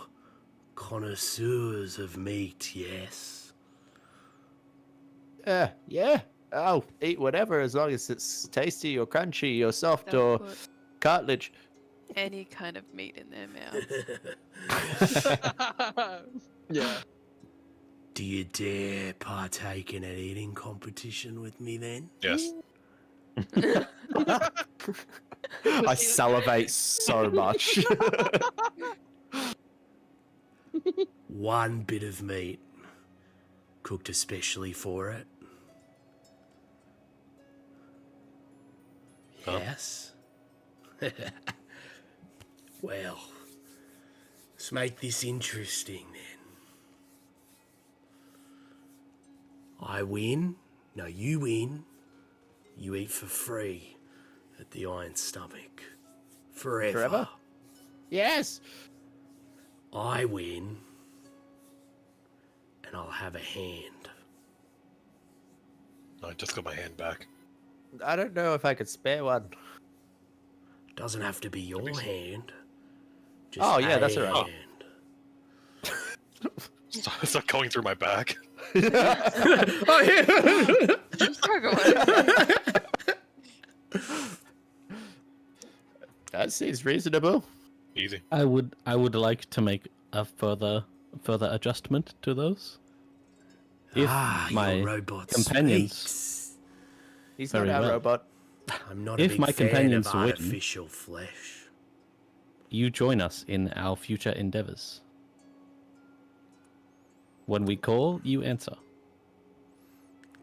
connoisseurs of meat, yes? Yeah. Oh, eat whatever as long as it's tasty or crunchy or soft They'll or put cartilage. any kind of meat in their mouth. Yeah. Do you dare partake in an eating competition with me then? Yes. I salivate so much. One bit of meat, cooked especially for it. Huh? Yes? Well, let's make this interesting then. I win. No, you win. You eat for free at the Iron Stomach. Forever. Forever? Yes. I win. And I'll have a hand. I just got my hand back. I don't know if I could spare one. Doesn't have to be your hand. Oh, yeah, that's a all right. hand. Start going through my bag. Oh, yeah. That seems reasonable. Easy. I would like to make a further adjustment to those. If my your robot companions- speaks. He's Very not our well. robot. I'm not a If big my fan companions of win- artificial flesh. you join us in our future endeavors. When we call, you answer.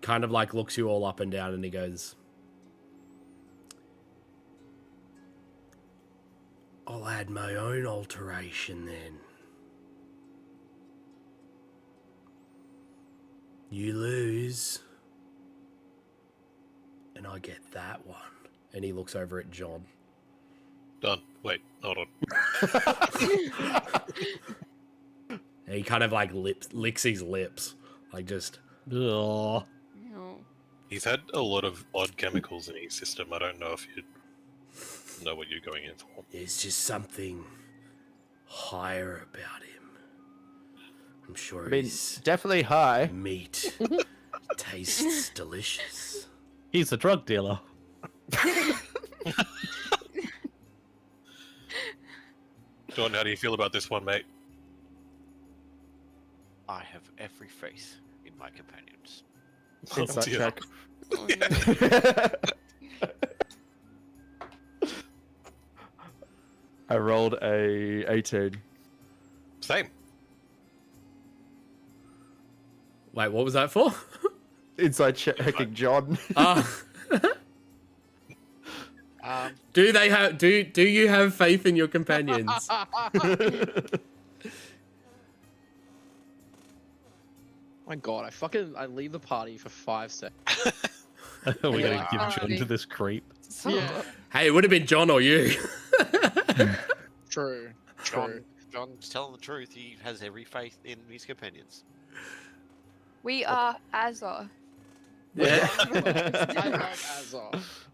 Kind of like looks you all up and down and he goes, I'll add my own alteration then. You lose. And I get that one. And he looks over at John. Done. Wait, hold on. And he kind of like licks his lips. Like just, Ugh. No. He's had a lot of odd chemicals in his system. I don't know if you know what you're going in for. there's just something higher about him. I'm sure I mean, his definitely high. meat tastes delicious. He's a drug dealer. John, how do you feel about this one, mate? I have every faith in my companions. Insight dear. check. Oh, no. I rolled a 18. Same. Wait, what was that for? Inside checking John. Do they have do you have faith in your companions? My God, I leave the party for 5 seconds. We're Yeah. gonna give John Alrighty. to this creep. Yeah, Hey, it would have been John or you. true. John's telling the truth. He has every faith in his companions. We are Azor. Yeah. I love Azov.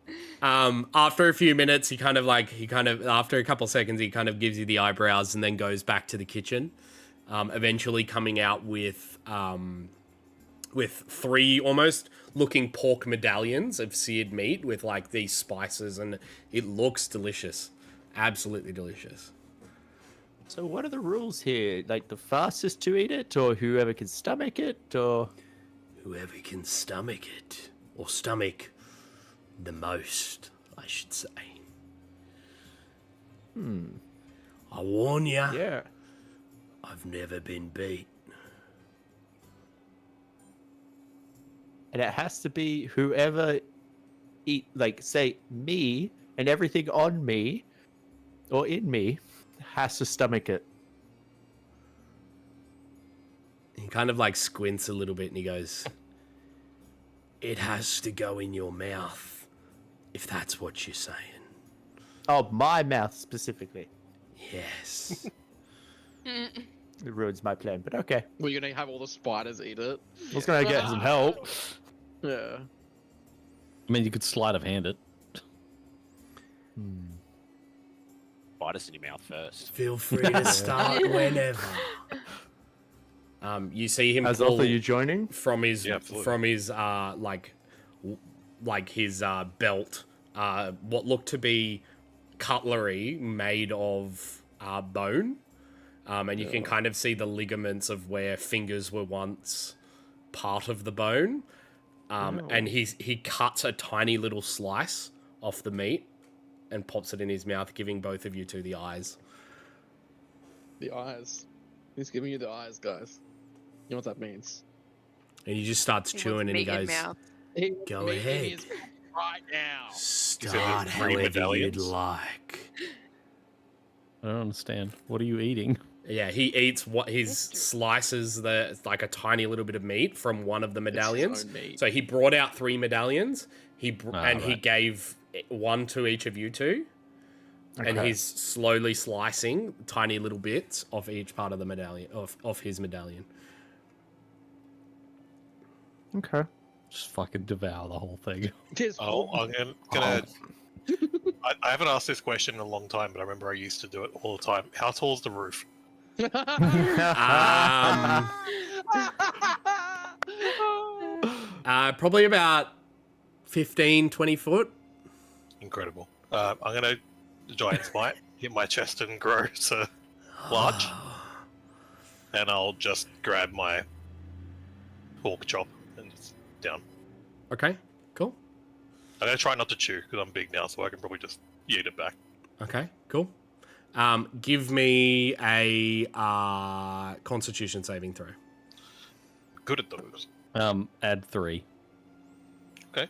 After a few minutes, after a couple seconds, he kind of gives you the eyebrows and then goes back to the kitchen. Eventually coming out with 3 almost looking pork medallions of seared meat with like these spices, and it looks delicious. Absolutely delicious. So what are the rules here? Like the fastest to eat it, or whoever can stomach it, or Whoever can stomach it, or stomach the most, I should say. I warn ya, yeah. I've never been beat. And it has to be whoever eat, like say me and everything on me or in me has to stomach it. He kind of like squints a little bit and he goes, "It has to go in your mouth, if that's what you're saying." Oh, my mouth specifically. Yes. It ruins my plan, but okay. We're gonna have all the spiders eat it. I was gonna get some help. Yeah. I mean, you could sleight of hand it. Bite us in your mouth first. Feel free to start whenever. You see him As pull are you joining? from his Yeah, absolutely. his belt what looked to be cutlery made of bone, and you can kind of see the ligaments of where fingers were once part of the bone, and he cuts a tiny little slice off the meat and pops it in his mouth, giving both of you two the eyes. The eyes. He's giving you the eyes, guys. You know what that means? And he just starts He chewing wants and he meat in goes, mouth. He wants Go meat in ahead. his mouth right now. "Start three however you'd medallions? like." I don't understand. What are you eating? Yeah, he eats what his That's true. slices like a tiny little bit of meat from one of the medallions. own meat. So he brought out 3 medallions. He he right. gave 1 to each of you two, and Okay. he's slowly slicing tiny little bits of each part of the medallion of his medallion. Okay. Just fucking devour the whole thing. Tis Oh, I'm gonna. I haven't asked this question in a long time, but I remember I used to do it all the time. How tall is the roof? Probably about 15, 20 foot. Incredible. I'm gonna giant's might hit my chest and grow to large, and I'll just grab my pork chop and it's down. Okay, cool. I'm gonna try not to chew because I'm big now, so I can probably just eat it back. Okay, cool. Give me a Constitution saving throw. Good at those. Add 3. Okay.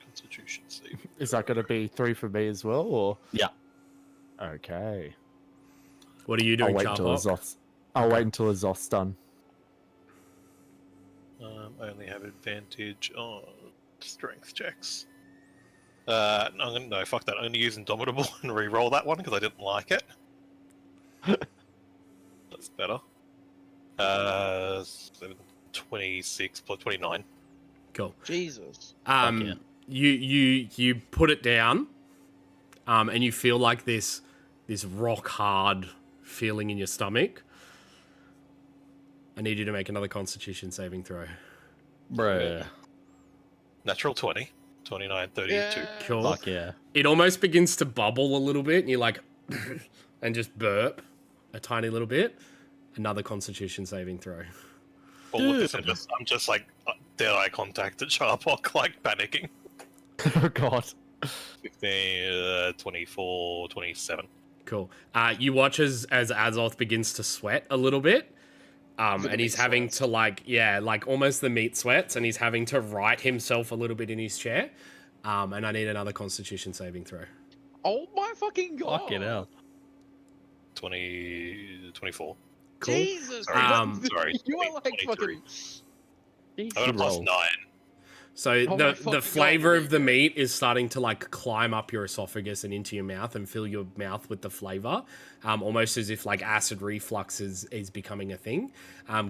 Constitution save. Is that going to be 3 for me as well, or? Yeah. Okay. What are you I'll doing, wait until Charpok? Azoth's. I'll wait until Azoth's done. I only have advantage on strength checks. No, fuck that. I'm going to use Indomitable and re-roll that one because I didn't like it. That's better. 26 plus 29. Cool. Jesus. yeah. You put it down, and you feel like this rock hard feeling in your stomach. I need you to make another Constitution saving throw. Bruh. Natural 20. 29, 32. Yeah. Cool. Fuck yeah. It almost begins to bubble a little bit, and you're like, and just burp a tiny little bit. Another Constitution saving throw. All of this, I'm just like dead eye contact at Charpok, like panicking. Oh god. 15, 24, 27. Cool. You watch as Azoth begins to sweat a little bit. And he's having to like almost the meat sweats, and he's having to right himself a little bit in his chair. And I need another Constitution saving throw. Oh my fucking god. Fucking hell. 24. Cool. Jesus. Sorry, sorry, You are like 23. fucking. I got a plus roll. 9. So Oh my the fucking flavor God. of the meat is starting to like climb up your esophagus and into your mouth and fill your mouth with the flavor, almost as if like acid reflux is becoming a thing.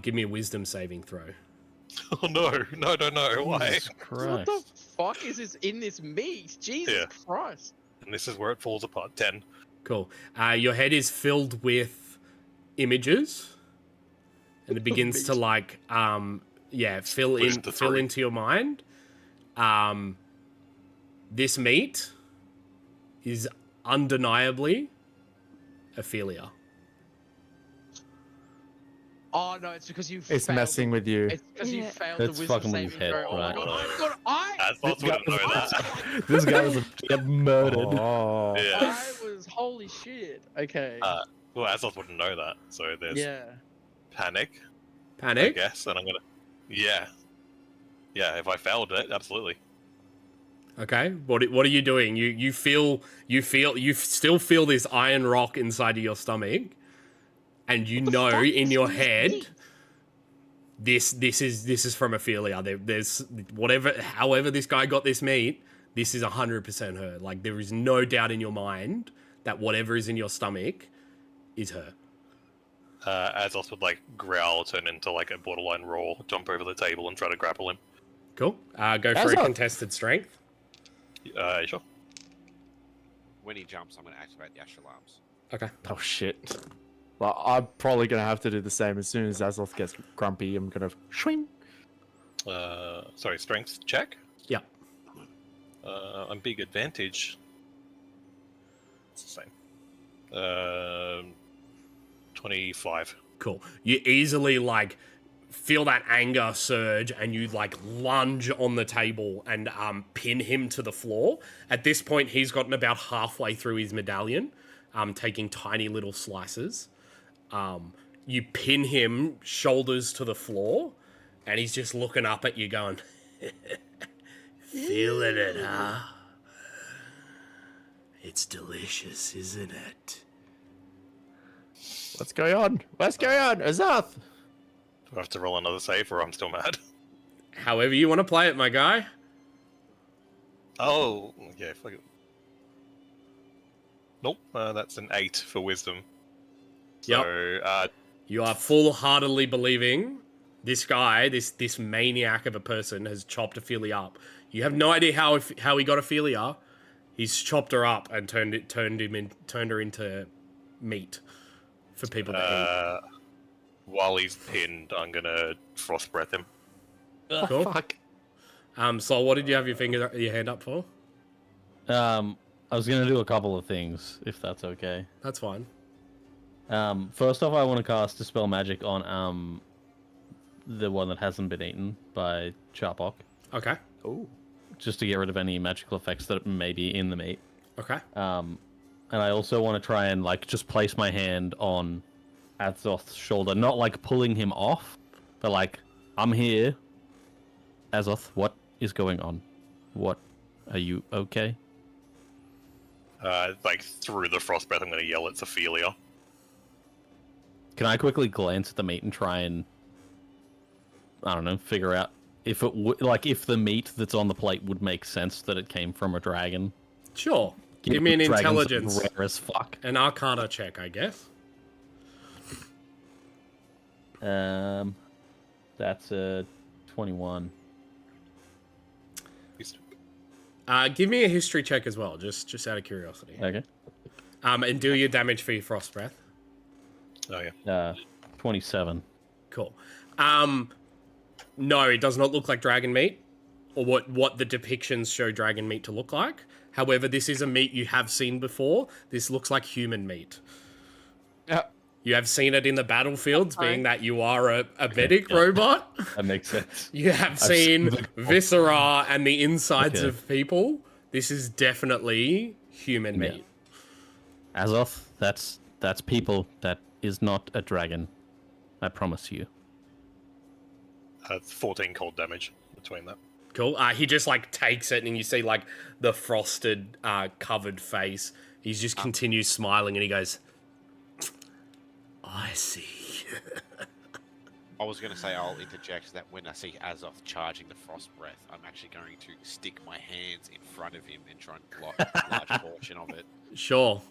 Give me a wisdom saving throw. Oh no, no, why? Jesus What Christ. the fuck is this in this meat? Jesus Yeah. Christ. And this is where it falls apart. 10. Cool. Your head is filled with images, and it begins to Meat. fill Push the fill three. into your mind. This meat is undeniably Ophelia. Oh no, it's because you. It's failed messing with you. It's because you Yeah. failed That's the wisdom fucking with his saving head, throw. Oh right. my god! I Azoth wouldn't know that. This guy was get murdered. Oh. Yeah. was holy shit. Okay. Well, Azoth wouldn't know that. So there's yeah. panic, I Panic. guess, and I'm gonna. Yeah. Yeah. If I failed it, absolutely. Okay. What are you doing? You still feel this iron rock inside of your stomach, and you know fuck in is your this head meat? this is from Ophelia. There's however this guy got this meat, this is 100% her. Like there is no doubt in your mind that whatever is in your stomach is her. Azoth would like growl, turn into like a borderline roar, jump over the table, and try to grapple him. Cool. Go for How's a that? contested strength. Sure. When he jumps, I'm going to activate the astral arms. Okay. Oh shit. Well, I'm probably gonna have to do the same as soon as Azoth gets grumpy. I'm gonna swing. Sorry, strength check. Yeah. I'm big advantage. It's the same. 25. Cool. You easily like feel that anger surge and you like lunge on the table and pin him to the floor. At this point, he's gotten about halfway through his medallion, taking tiny little slices. You pin him shoulders to the floor and he's just looking up at you going, feeling it, huh? It's delicious, isn't it? What's going on? What's going on, Azoth? Do I have to roll another save, or I'm still mad? However you want to play it, my guy. Oh, yeah, fuck it. Nope, that's an 8 for wisdom. So, You are full-heartedly believing this guy, this maniac of a person, has chopped Ophelia up. You have no idea how he got Ophelia. He's chopped her up and turned her into meat for people to eat. while he's pinned, I'm gonna frost breath him. Cool. Fuck. So what did you have your hand up for? I was gonna do a couple of things, if that's okay. That's fine. First off, I want to cast Dispel Magic on the one that hasn't been eaten by Charpok, Okay. Oh. just to get rid of any magical effects that may be in the meat. Okay. And I also want to try and like just place my hand on Azoth's shoulder, not like pulling him off, but like, I'm here. Azoth, what is going on? What? Are you okay? Like, through the frost breath, I'm gonna yell at Ophelia. Can I quickly glance at the meat and try and, I don't know, figure out if it if the meat that's on the plate would make sense that it came from a dragon? Sure. Give me an Dragons are intelligence, rare as fuck. an Arcana check, I guess. That's a 21. Give me a history check as well, just out of curiosity. Okay. And do your damage for your frost breath. Oh yeah. 27. Cool. No, it does not look like dragon meat, or what the depictions show dragon meat to look like. However, this is a meat you have seen before. This looks like human meat. Yeah. You have seen it in the battlefields, Okay. being that you are a medic robot. That makes sense. You have seen seen it before. viscera and the insides Okay. of people. This is definitely human Yeah. meat. Azoth, that's people. That is not a dragon. I promise you. 14 cold damage between that. Cool. He just like takes it, and you see like the frosted, covered face. He just continues smiling, and he goes, "I see." I was going to say I'll interject that when I see Azoth charging the frost breath, I'm actually going to stick my hands in front of him and try and block a large portion of it. Sure.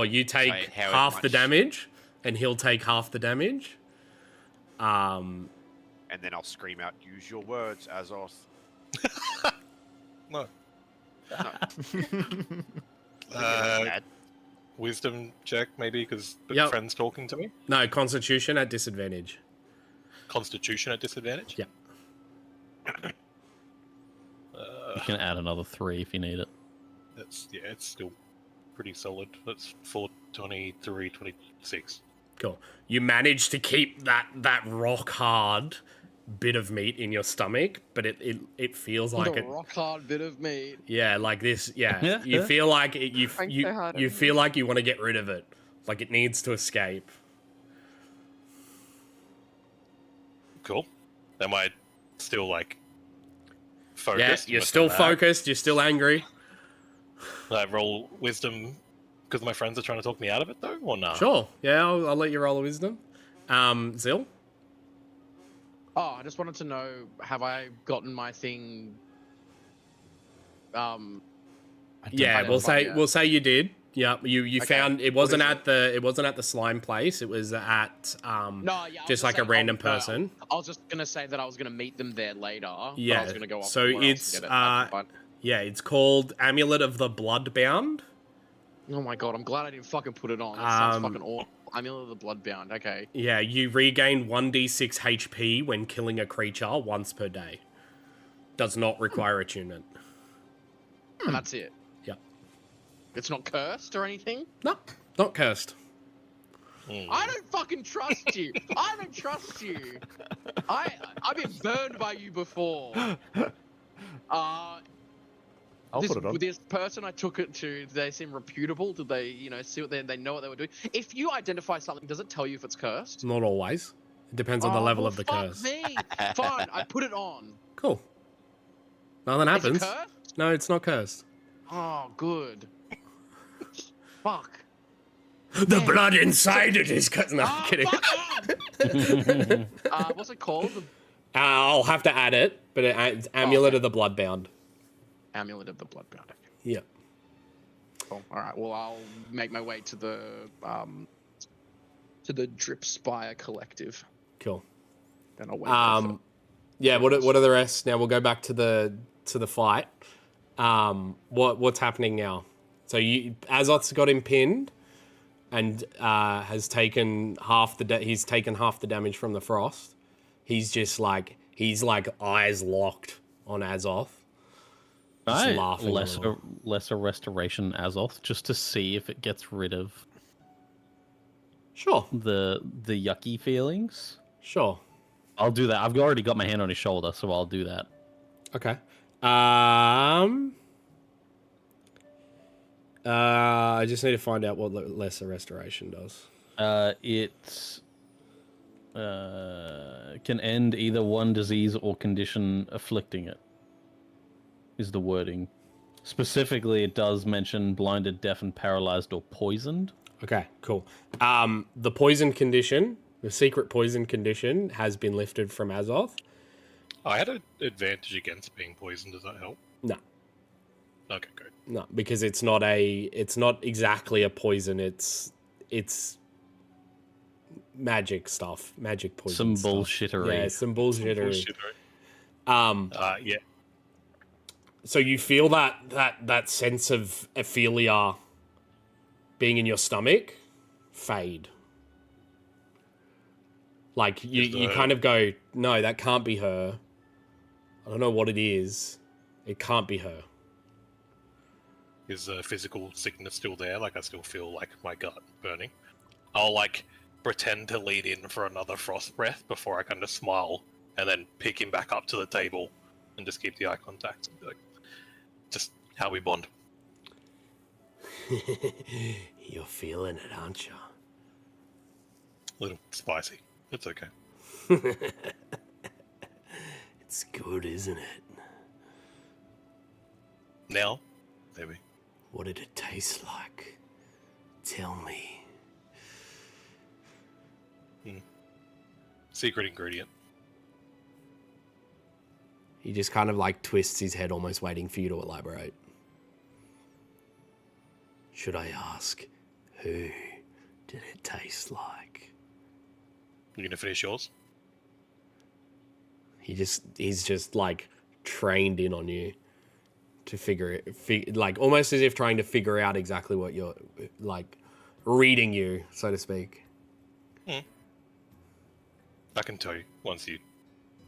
You take Say how half the much- damage, and he'll take half the damage. and then I'll scream out, "Use your words, Azoth." No. No. Wisdom check, maybe, because the Yep. friend's talking to me. No, Constitution at disadvantage. Constitution at disadvantage. Yeah. You can add another 3 if you need it. It's still pretty solid. That's 4, 23, 26. Cool. You manage to keep that rock hard bit of meat in your stomach, but it feels like The it. rock hard bit of meat. Yeah, like this. Yeah, Yeah, you yeah. feel like it, Trying so hard you over feel here. like you want to get rid of it, like it needs to escape. Cool. Am I still like Yeah, focused? you're with still that? focused. You're still angry. I roll wisdom because my friends are trying to talk me out of it, though, or not? Sure. Yeah, I'll let you roll a wisdom. Zil. Oh, I just wanted to know, have I gotten my thing? Yeah, know we'll if say I- we'll say you did. Yeah, you Okay. found it What wasn't is at the slime place. It was at No, yeah. I was just like a saying, random no, person. I was just gonna say that I was gonna meet them there later. But I Yeah, was gonna go off so somewhere else it's, and get it. That's fine. Yeah, it's called Amulet of the Bloodbound. Oh my god, I'm glad I didn't fucking put it on. That sounds Um, fucking awful. Amulet of the Bloodbound. Okay. Yeah, you regain 1d6 HP when killing a creature once per day. Does not require attunement. And that's it. Yep. It's not cursed or anything. No, not cursed. I don't fucking trust you. I don't trust you. I've been burned by you before. I'll put it on. With this person I took it to, did they seem reputable? Did they, see what they know what they were doing? If you identify something, does it tell you if it's cursed? Not always. It depends on the Oh, level well, of the fuck curse. me. Fine, I put it on. Cool. Nothing Is it happens. cursed? No, it's not cursed. Oh, good. Fuck. The blood inside it is cursed. No, I'm Oh, kidding. fuck off! What's it called? The I'll have to add it, but it's Amulet of the Bloodbound. Amulet of the Bloodbound. Yeah. Cool. All right. Well, I'll make my way to the Drip Spire Collective. Cool. Then I'll wait. there for- Yeah. What are the rest? Now we'll go back to the fight. What's happening now? So Azoth's got him pinned, and has taken he's taken half the damage from the frost. He's just like eyes locked on Azoth. Just laughing a little. Lesser restoration Azoth, just to see if it gets rid of Sure. the yucky feelings. Sure. I'll do that. I've already got my hand on his shoulder, so I'll do that. Okay. I just need to find out what lesser restoration does. It can end either one disease or condition afflicting it, is the wording. Specifically, it does mention blinded, deafened, paralyzed, or poisoned. Okay, cool. The poison condition, the secret poison condition, has been lifted from Azoth. I had an advantage against being poisoned. Does that help? No, Okay, good. no, because it's not exactly a poison. It's magic stuff, magic poison. Some stuff. bullshittery. Yeah, some bullshittery. Bullshit, right? Yeah. So you feel that sense of Ophelia being in your stomach fade. Like you kind of go, no, that can't be her. I don't know what it is. It can't be her. Is physical sickness still there? Like I still feel like my gut burning. I'll like pretend to lean in for another frost breath before I kind of smile and then pick him back up to the table and just keep the eye contact and be like, just how we bond. You're feeling it, aren't you? A little spicy. It's okay. It's good, isn't it? Now, maybe. What did it taste like? Tell me. Secret ingredient. He just kind of like twists his head, almost waiting for you to elaborate. Should I ask, who did it taste like? You gonna finish yours? he's just like trained in on you to figure it, like almost as if trying to figure out exactly what you're like, reading you, so to speak. I can tell you once you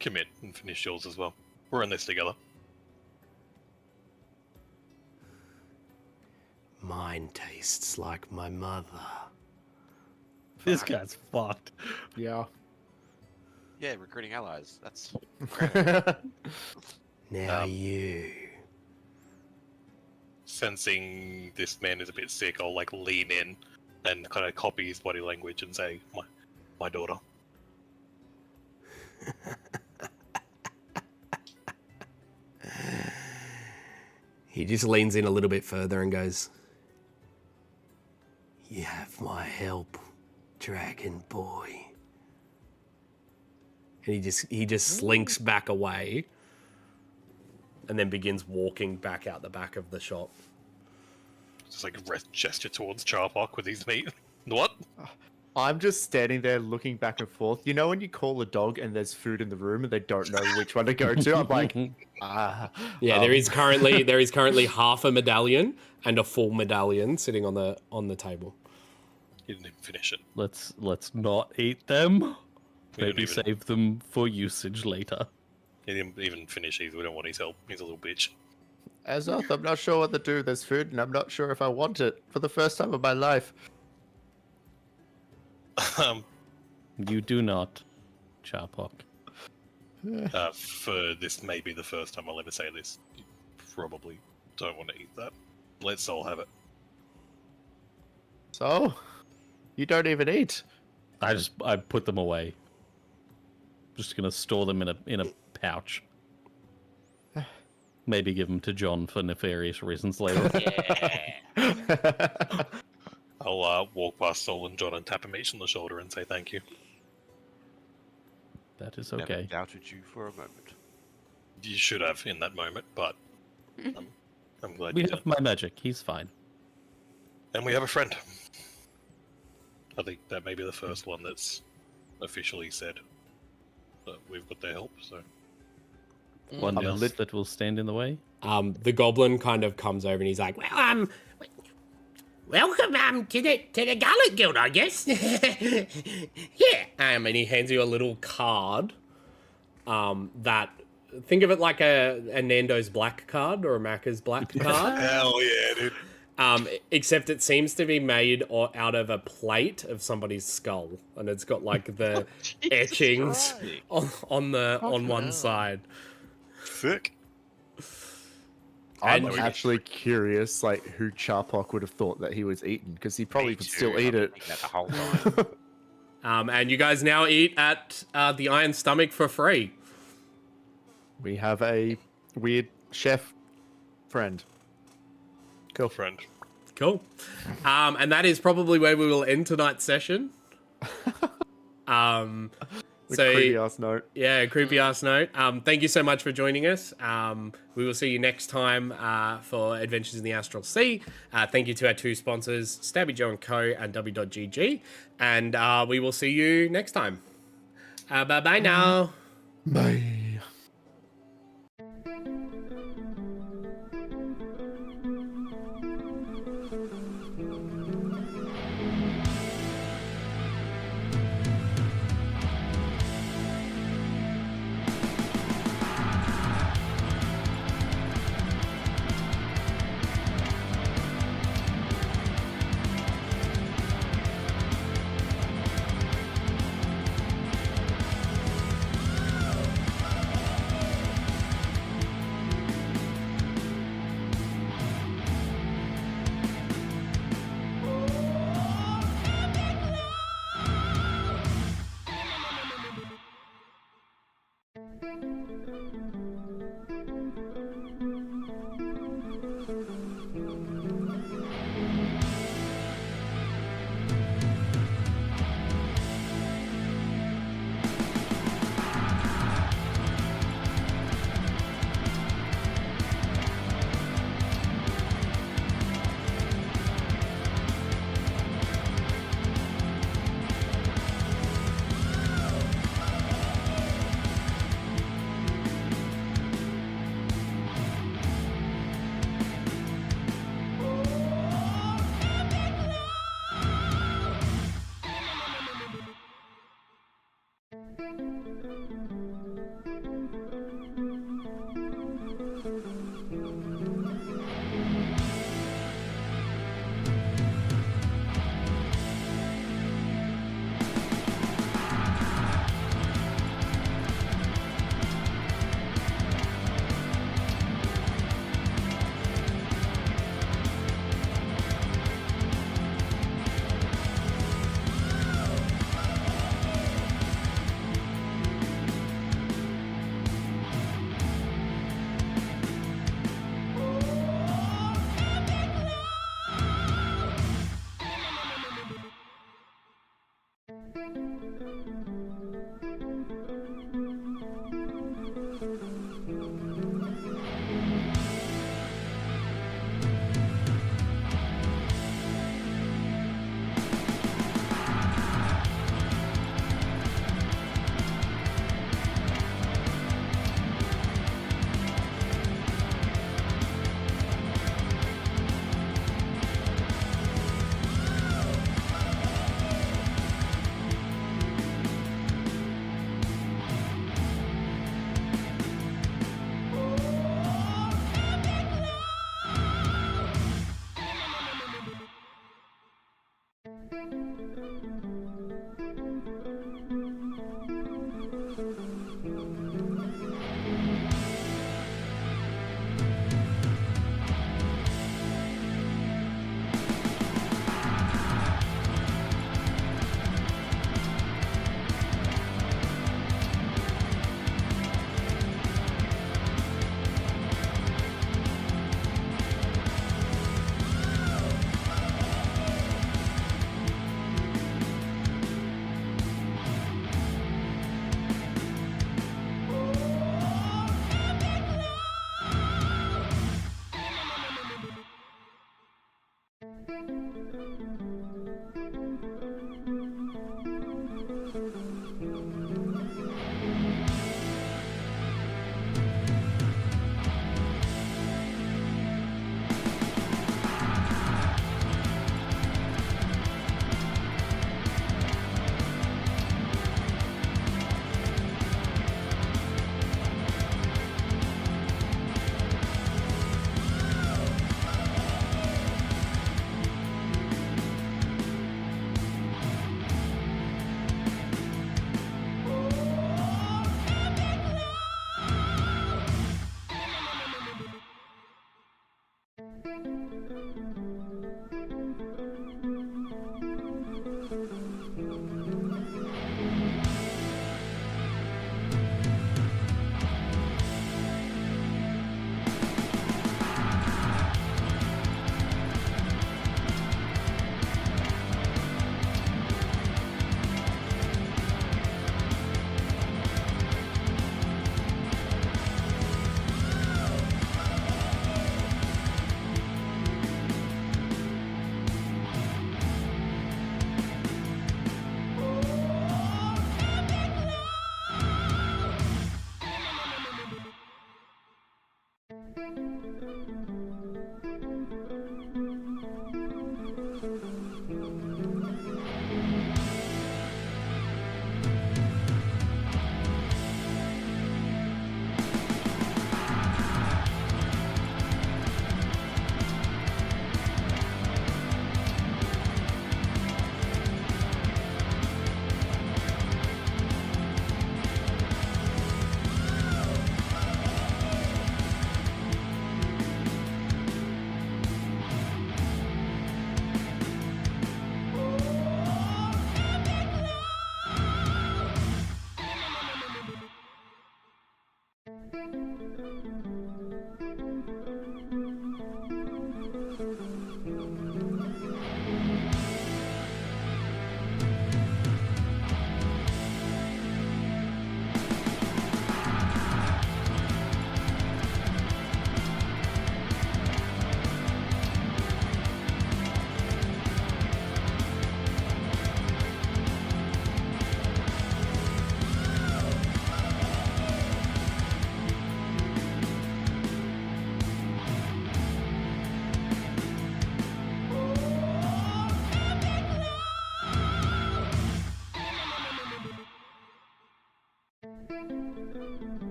commit and finish yours as well. We're in this together. Mine tastes like my mother. This guy's fucked. Yeah. Yeah, recruiting allies. That's Now you. Sensing this man is a bit sick, I'll like lean in and kind of copy his body language and say, my daughter. He just leans in a little bit further and goes, "You have my help, dragon boy." And he just slinks back away and then begins walking back out the back of the shop. Just like gesture towards Charpock with his meat. What? I'm just standing there looking back and forth. You know when you call a dog and there's food in the room and they don't know which one to go to? I'm like, Yeah, there is currently half a medallion and a full medallion sitting on the table. He didn't even finish it. Let's not eat them. We didn't Maybe even- save them for usage later. He didn't even finish these. We don't want his help. He's a little bitch. Azoth, I'm not sure what to do. There's food and I'm not sure if I want it for the first time of my life. You do not, Charpock. For this may be the first time I'll ever say this. You probably don't want to eat that. Let's all have it. So, you don't even eat. I put them away. Just gonna store them in a pouch. Maybe give them to John for nefarious reasons later. I'll walk past Sol and John and tap him each on the shoulder and say thank you. That is never okay. doubted you for a moment. You should have in that moment, but I'm glad We you have did. my magic. He's fine. And we have a friend. I think that may be the first one that's officially said that we've got their help, so... One I'm else lit- that will stand in the way. The goblin kind of comes over and he's like, "Well, welcome to the Gullet Guild, I guess." Yeah. And he hands you a little card. That, think of it like a Nando's black card or a Macca's black card. Hell yeah, dude. Except it seems to be made out of a plate of somebody's skull, and it's got like the etchings on one side. Sick. I'm And- actually curious, like, who Charpock would have thought that he was eating, because he probably could still eat it. That the whole time. And you guys now eat at the Iron Stomach for free. We have a weird chef friend. Cool. Friend. Cool. And that is probably where we will end tonight's session. So Creepy ass note. yeah, creepy ass note. Thank you so much for joining us. We will see you next time for Adventures in the Astral Sea. Thank you to our two sponsors, Stabby Joe & Co. and W.GG. And we will see you next time. Bye-bye now. Bye.